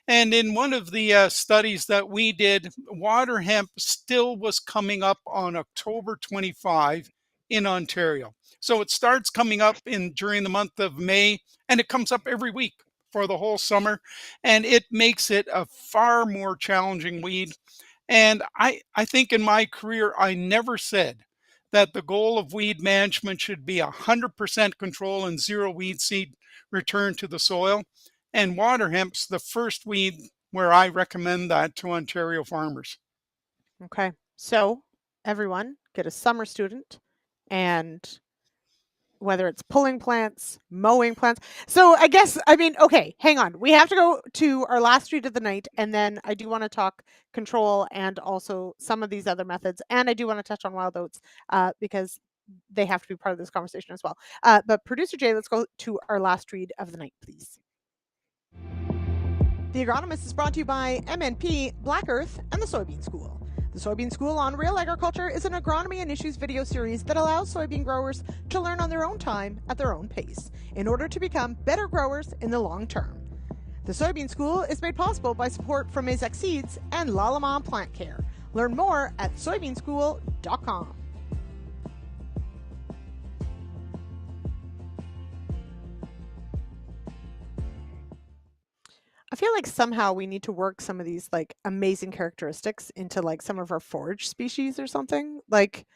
Speaker 3: And in one of the studies that we did, water hemp still was coming up on October 25 in Ontario. So it starts coming up during the month of May, and it comes up every week for the whole summer. And it makes it a far more challenging weed. And I think in my career, I never said that the goal of weed management should be 100% control and zero weed seed return to the soil. And water hemp's the first weed where I recommend that to Ontario farmers.
Speaker 2: Okay. So everyone get a summer student, and whether it's pulling plants, mowing plants. So I guess, I mean, okay, hang on. We have to go to our last read of the night, and then I do want to talk control and also some of these other methods. And I do want to touch on wild oats because they have to be part of this conversation as well. But Producer Jay, let's go to our last read of the night, please. The Agronomist is brought to you by MNP, Black Earth, and the Soybean School. The Soybean School on Real Agriculture is an agronomy and issues video series that allows soybean growers to learn on their own time at their own pace in order to become better growers in the long term. The Soybean School is made possible by support from Mazak Seeds and Lalamon Plant Care. Learn more at soybeanschool.com. I feel like somehow we need to work some of these like amazing characteristics into like some of our forage species or something. Like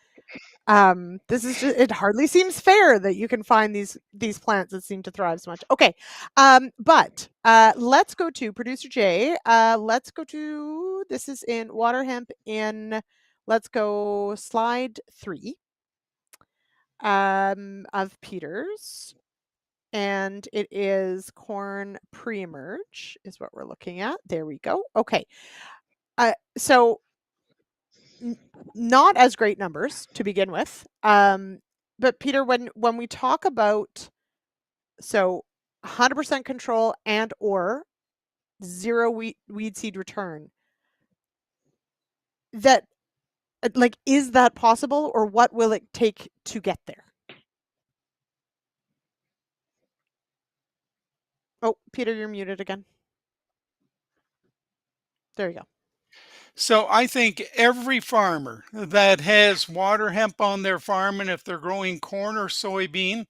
Speaker 2: this is just, it hardly seems fair that you can find these plants that seem to thrive so much. Okay. But let's go to Producer Jay. Let's go to, this is in water hemp in, let's go slide 3 of Peter's. And it is corn pre-emerge is what we're looking at. There we go. Okay. So not as great numbers to begin with. But Peter, when we talk about, so 100% control and or zero weed seed return, that like, is that possible, or what will it take to get there? Oh, Peter, you're muted again. There you go.
Speaker 3: So I think every farmer that has water hemp on their farm, and if they're growing corn or soybean,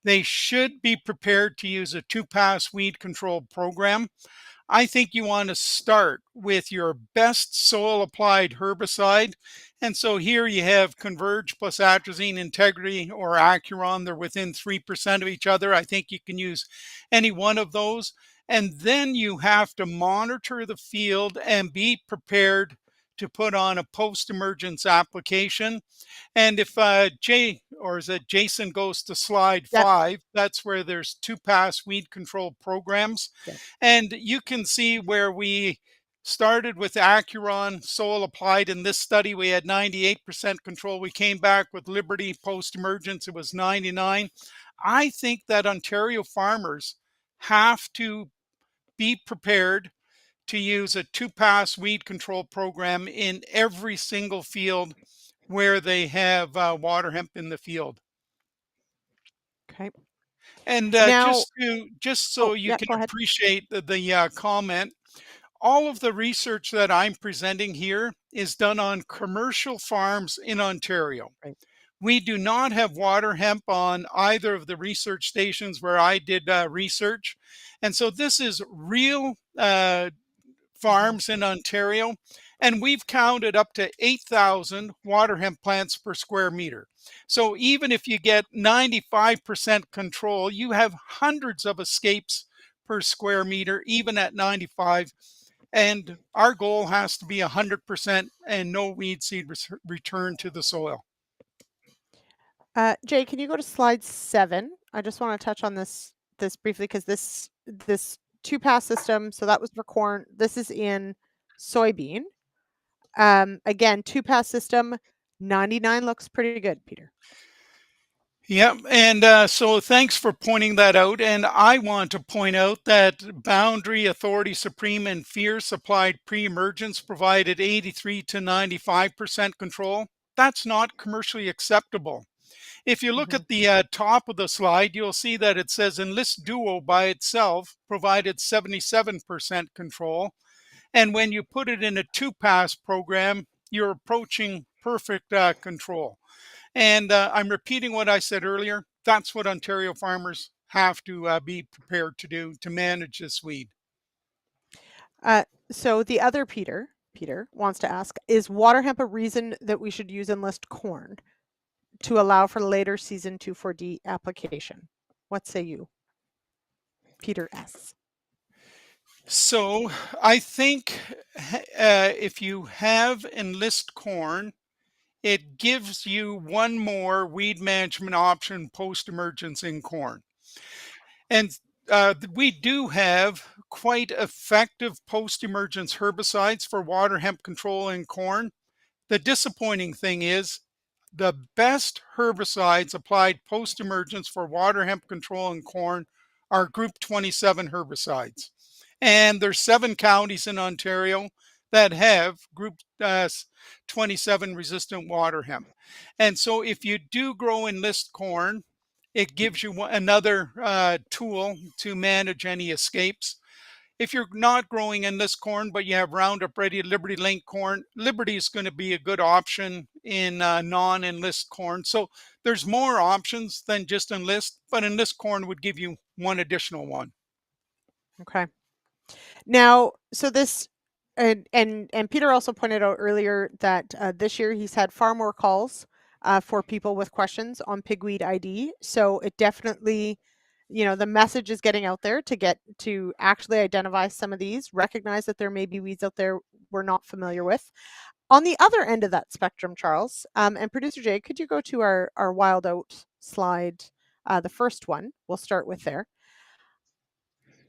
Speaker 3: they should be prepared to use a 2-pass weed control program. I think you want to start with your best soil applied herbicide. And so here you have Converge plus Atrazine, Integrity, or Acuron. They're within 3% of each other. I think you can use any one of those. And then you have to monitor the field and be prepared to put on a post-emergence application. And if Jason goes to slide 5, that's where there's 2-pass weed control programs.
Speaker 2: Yep.
Speaker 3: And you can see where we started with Acuron soil applied. In this study, we had 98% control. We came back with Liberty post-emergence. It was 99. I think that Ontario farmers have to be prepared to use a 2-pass weed control program in every single field where they have water hemp in the field.
Speaker 2: Okay.
Speaker 3: And
Speaker 2: now,
Speaker 3: just so you can appreciate the comment, all of the research that I'm presenting here is done on commercial farms in Ontario.
Speaker 2: Right.
Speaker 3: We do not have water hemp on either of the research stations where I did research. And so this is real farms in Ontario, and we've counted up to 8,000 water hemp plants per square meter. So even if you get 95% control, you have hundreds of escapes per square meter, even at 95. And our goal has to be 100% and no weed seed return to the soil.
Speaker 2: Jay, can you go to slide 7? I just want to touch on this briefly because this 2-pass system, so that was for corn. This is in soybean. Again, 2-pass system, 99 looks pretty good, Peter.
Speaker 3: Yeah, and so thanks for pointing that out. And I want to point out that Boundary, Authority Supreme, and Fierce applied pre-emergence provided 83 to 95% control. That's not commercially acceptable. If you look at the top of the slide, you'll see that it says Enlist Duo by itself provided 77% control. And when you put it in a 2-pass program, you're approaching perfect control. And I'm repeating what I said earlier. That's what Ontario farmers have to be prepared to do to manage this weed.
Speaker 2: So the other Peter wants to ask, is water hemp a reason that we should use Enlist corn to allow for later season 2,4-D application? What say you? Peter S.
Speaker 3: So I think if you have Enlist corn, it gives you one more weed management option post-emergence in corn. And we do have quite effective post-emergence herbicides for water hemp control in corn. The disappointing thing is the best herbicides applied post-emergence for water hemp control in corn are Group 27 herbicides. And there's 7 counties in Ontario that have Group 27 resistant water hemp. And so if you do grow Enlist corn, it gives you another tool to manage any escapes. If you're not growing Enlist corn, but you have Roundup Ready Liberty Link corn, Liberty is going to be a good option in non-Enlist corn. So there's more options than just Enlist, but Enlist corn would give you one additional one.
Speaker 2: Okay. Now, so this, and Peter also pointed out earlier that this year he's had far more calls for people with questions on pigweed ID. So it definitely, the message is getting out there to actually identify some of these, recognize that there may be weeds out there we're not familiar with. On the other end of that spectrum, Charles, and Producer Jay, could you go to our wild oat slide, the first one? We'll start with there.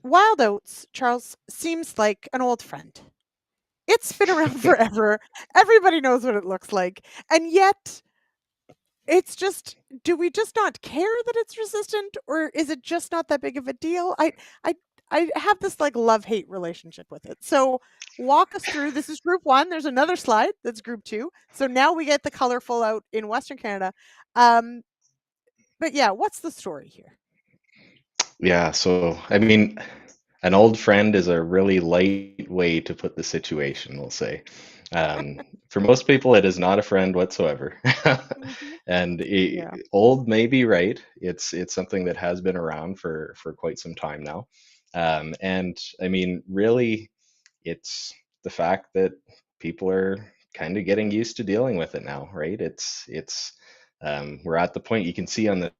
Speaker 2: Wild oats, Charles, seems like an old friend. It's been around forever. Everybody knows what it looks like. And yet, it's just, do we just not care that it's resistant, or is it just not that big of a deal? I have this like love-hate relationship with it. So walk us through. This is group 1. There's another slide that's group 2. So now we get the colorful out in Western Canada. But yeah, what's the story here?
Speaker 4: Yeah, so I mean, an old friend is a really light way to put the situation, we'll say. For most people, it is not a friend whatsoever. And old may be right. It's something that has been around for quite some time now. And I mean, really, it's the fact that people are kind of getting used to dealing with it now, right? We're at the point you can see on this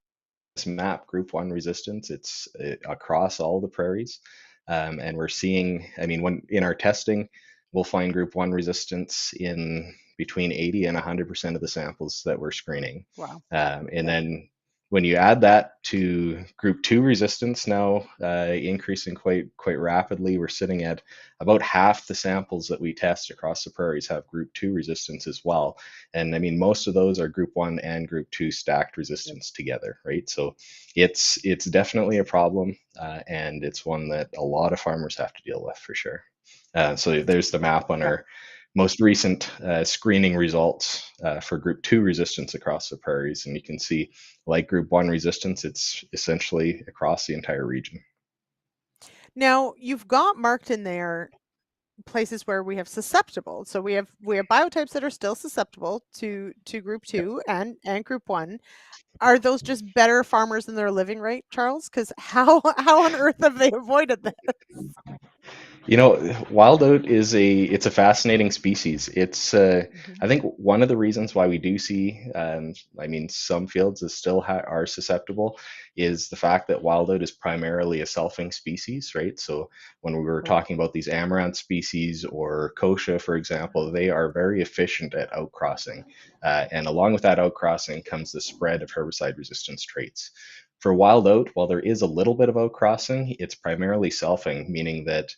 Speaker 4: map, Group 1 resistance. It's across all the prairies. And we're seeing, I mean, when in our testing, we'll find Group 1 resistance in between 80 and 100% of the samples that we're screening.
Speaker 2: Wow.
Speaker 4: And then when you add that to Group 2 resistance now increasing quite rapidly, we're sitting at about half the samples that we test across the prairies have Group 2 resistance as well. And I mean, most of those are Group 1 and Group 2 stacked resistance together, right? So it's definitely a problem, and it's one that a lot of farmers have to deal with for sure. So there's the map on our most recent screening results for Group 2 resistance across the prairies. And you can see, like Group 1 resistance, it's essentially across the entire region.
Speaker 2: Now, you've got marked in there places where we have susceptible. So we have biotypes that are still susceptible to group 2 and group 1. Are those just better farmers in their living rate, Charles? Because how on earth have they avoided that?
Speaker 4: You know, wild oat is it's a fascinating species. It's
Speaker 2: Mhm.
Speaker 4: I think one of the reasons why we do see, I mean, some fields that still are susceptible is the fact that wild oat is primarily a selfing species, right? So when we were
Speaker 2: Right.
Speaker 4: talking about these amaranth species or kochia, for example, they are very efficient at outcrossing, and along with that outcrossing comes the spread of herbicide resistance traits. For wild oat, while there is a little bit of outcrossing, it's primarily selfing, meaning that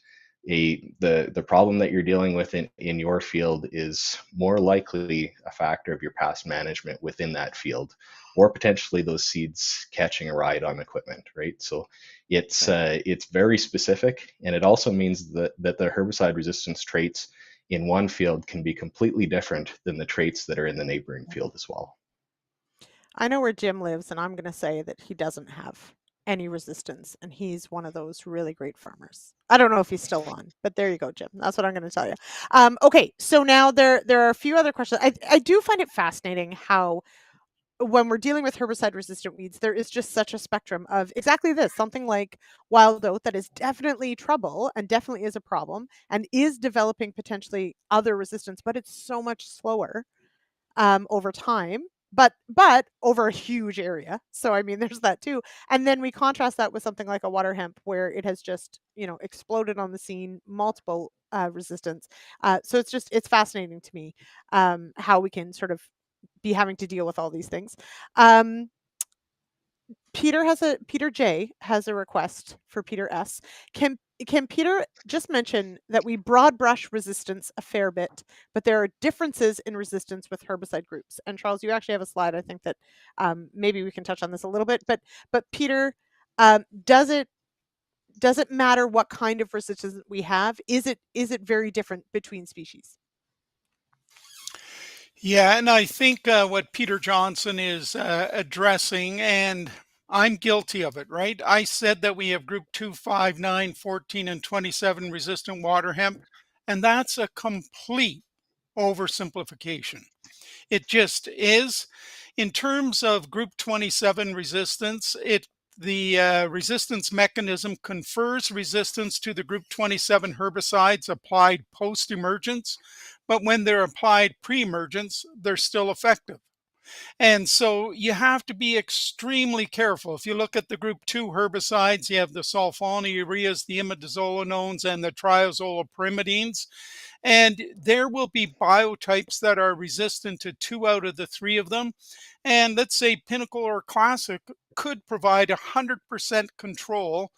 Speaker 4: the problem that you're dealing with in your field is more likely a factor of your past management within that field, or potentially those seeds catching a ride on equipment, right? So
Speaker 2: Right.
Speaker 4: it's very specific, and it also means that the herbicide resistance traits in one field can be completely different than the traits that are in the neighboring field as well.
Speaker 2: I know where Jim lives, and I'm going to say that he doesn't have any resistance, and he's one of those really great farmers. I don't know if he's still on, but there you go, Jim. That's what I'm going to tell you. Okay, so now there are a few other questions. I do find it fascinating how when we're dealing with herbicide resistant weeds, there is just such a spectrum of exactly this, something like wild oat that is definitely trouble and definitely is a problem and is developing potentially other resistance, but it's so much slower over time, but over a huge area. So I mean, there's that too. And then we contrast that with something like a water hemp, where it has just exploded on the scene, multiple resistance. So it's fascinating to me how we can sort of be having to deal with all these things. Um, Peter J has a request for Peter S. Can Peter just mention that we broad brush resistance a fair bit, but there are differences in resistance with herbicide groups? And Charles, you actually have a slide. I think that maybe we can touch on this a little bit. But Peter, does it matter what kind of resistance we have? Is it very different between species?
Speaker 3: Yeah, and I think what Peter Johnson is addressing, and I'm guilty of it, right? I said that we have group 2, 5, 9, 14, and 27 resistant water hemp, and that's a complete oversimplification. It just is. In terms of group 27 resistance, the resistance mechanism confers resistance to the group 27 herbicides applied post-emergence, but when they're applied pre-emergence, they're still effective. And so you have to be extremely careful. If you look at the group 2 herbicides, you have the sulfonylureas, the imidazolinones, and the triazolopyrimidines. And there will be biotypes that are resistant to 2 out of the 3 of them. And let's say Pinnacle or Classic could provide 100% control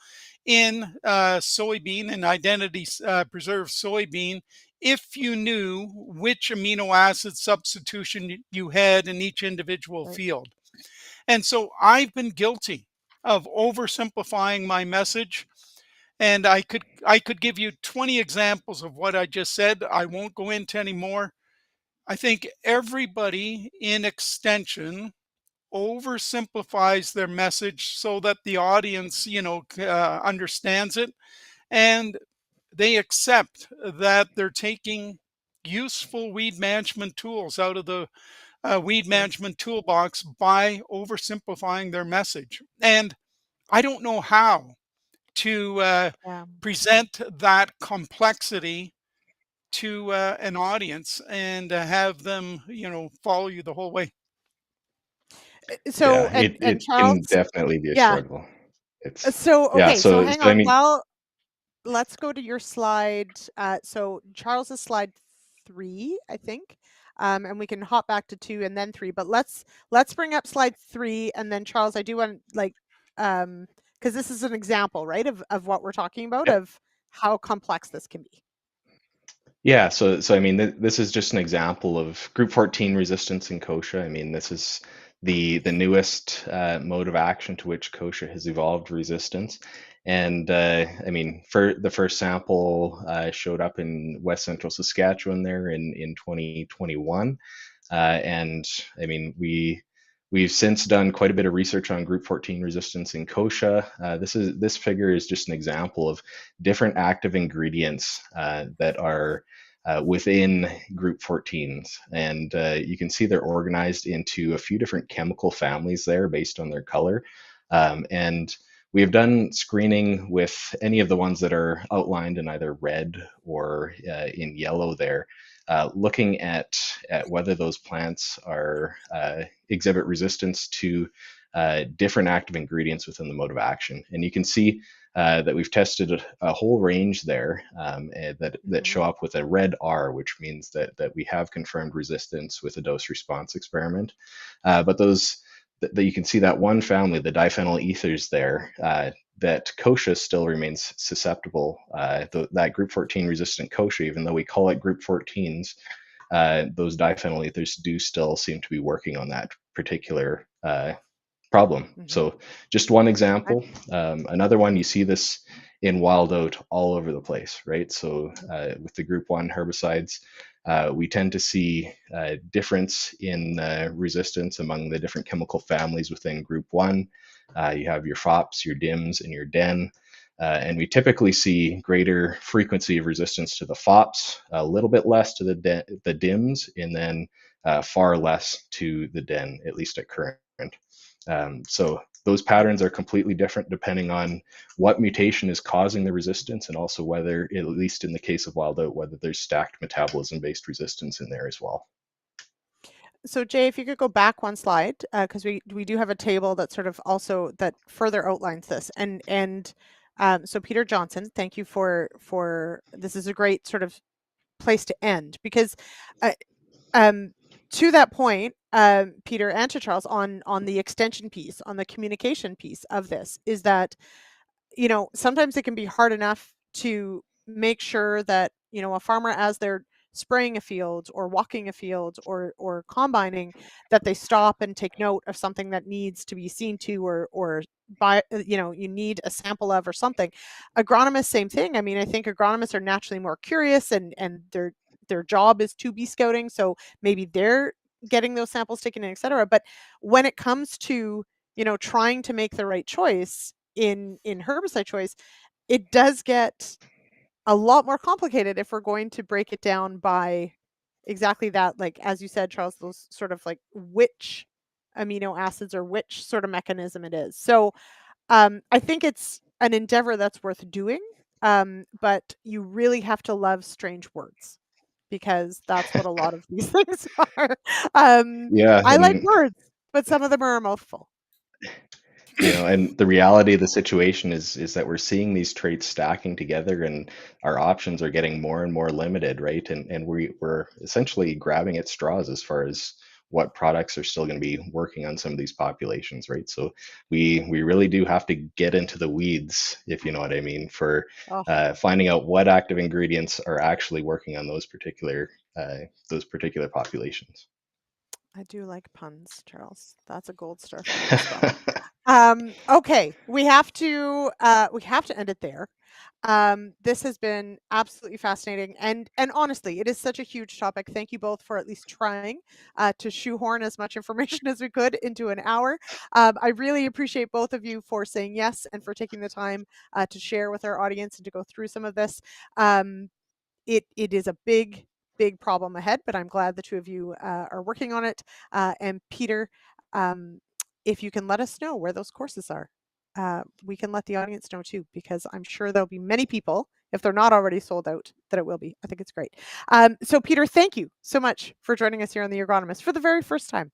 Speaker 3: in soybean and identity preserved soybean if you knew which amino acid substitution you had in each individual
Speaker 2: Right.
Speaker 3: field. And so I've been guilty of oversimplifying my message, and I could give you 20 examples of what I just said. I won't go into any more. I think everybody in extension oversimplifies their message so that the audience, understands it, and they accept that they're taking useful weed management tools out of the weed
Speaker 2: Yes.
Speaker 3: management toolbox by oversimplifying their message. And I don't know how to
Speaker 2: Yeah.
Speaker 3: present that complexity to an audience and have them, follow you the whole way.
Speaker 2: So
Speaker 4: Yeah,
Speaker 2: and
Speaker 4: it can
Speaker 2: Charles,
Speaker 4: definitely be a
Speaker 2: yeah.
Speaker 4: struggle. It's
Speaker 2: So
Speaker 4: yeah,
Speaker 2: okay, so
Speaker 4: so
Speaker 2: hang
Speaker 4: I
Speaker 2: on.
Speaker 4: mean,
Speaker 2: Well, let's go to your slide. So Charles's slide 3, I think, and we can hop back to 2 and then 3. But let's bring up slide 3, and then Charles, I do want because this is an example, right, of what we're talking about,
Speaker 4: yep.
Speaker 2: of how complex this can be.
Speaker 4: Yeah, so I mean, this is just an example of group 14 resistance in kochia. I mean, this is the newest mode of action to which kochia has evolved resistance. And I mean, for the first sample showed up in West Central Saskatchewan there in 2021. And I mean, We've since done quite a bit of research on group 14 resistance in kochia. This figure is just an example of different active ingredients that are within group 14s. And you can see they're organized into a few different chemical families there based on their color. And we have done screening with any of the ones that are outlined in either red or in yellow there, looking at whether those plants are exhibit resistance to different active ingredients within the mode of action. And you can see that we've tested a whole range there that show up with a red R, which means that we have confirmed resistance with a dose response experiment. But those that you can see that one family, the diphenyl ethers there, that kochia still remains susceptible. That group 14 resistant kochia, even though we call it group 14s, those diphenyl ethers do still seem to be working on that particular problem. So just one example. Another one, you see this in wild oat all over the place, right? So with the group 1 herbicides, we tend to see a difference in resistance among the different chemical families within group 1. You have your FOPs, your DIMs, and your DEN. And we typically see greater frequency of resistance to the FOPs, a little bit less to the DIMs, and then far less to the DEN, at least at current. So those patterns are completely different depending on what mutation is causing the resistance, and also whether, at least in the case of wild oat, whether there's stacked metabolism-based resistance in there as well.
Speaker 2: So Jay, if you could go back one slide, because we do have a table that sort of also that further outlines this. And so Peter Johnson, thank you for this is a great sort of place to end, because to that point, Peter and to Charles, on the extension piece, on the communication piece of this, is that, sometimes it can be hard enough to make sure that, a farmer, as they're spraying a field or walking a field or combining, that they stop and take note of something that needs to be seen to, or by, you need a sample of or something. Agronomists, same thing. I mean, I think agronomists are naturally more curious, and their job is to be scouting, so maybe they're getting those samples taken, et cetera. But when it comes to, trying to make the right choice in herbicide choice, it does get a lot more complicated if we're going to break it down by exactly that, like as you said, Charles, those sort of like which amino acids or which sort of mechanism it is. So I think it's an endeavor that's worth doing, but you really have to love strange words, because that's what a lot of these things are.
Speaker 4: Yeah,
Speaker 2: I like words, but some of them are a mouthful.
Speaker 4: And the reality of the situation is that we're seeing these traits stacking together, and our options are getting more and more limited, right? And we're essentially grabbing at straws as far as what products are still going to be working on some of these populations, right? So we really do have to get into the weeds, if you know what I mean, for finding out what active ingredients are actually working on those particular populations. I
Speaker 2: do like puns, Charles. That's a gold star for me as well. Okay, we have to end it there. This has been absolutely fascinating, and honestly, it is such a huge topic. Thank you both for at least trying to shoehorn as much information as we could into an hour. I really appreciate both of you for saying yes and for taking the time to share with our audience and to go through some of this. It is a big problem ahead, but I'm glad the two of you are working on it. And Peter, if you can let us know where those courses are, we can let the audience know too, because I'm sure there'll be many people, if they're not already sold out, that it will be. I think it's great. So Peter, thank you so much for joining us here on The Agronomist for the very first time.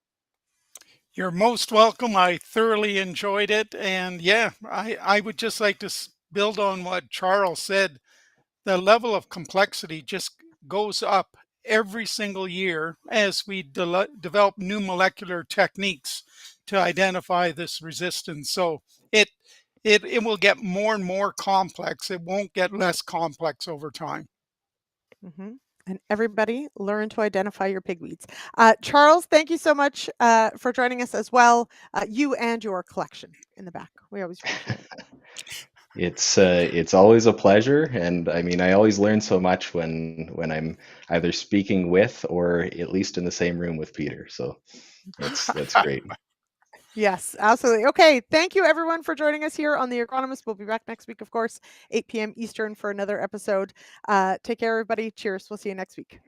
Speaker 3: You're most welcome. I thoroughly enjoyed it. And yeah, I would just like to build on what Charles said. The level of complexity just goes up every single year as we develop new molecular techniques to identify this resistance. So it will get more and more complex. It won't get less complex over time.
Speaker 2: And everybody, learn to identify your pigweeds. Charles, thank you so much for joining us as well. You and your collection in the back. We always appreciate it.
Speaker 4: It's always a pleasure, and I mean, I always learn so much when I'm either speaking with or at least in the same room with Peter. So that's great.
Speaker 2: Yes, absolutely. Okay, thank you everyone for joining us here on The Agronomist. We'll be back next week, of course, 8 p.m. Eastern for another episode. Take care, everybody. Cheers. We'll see you next week.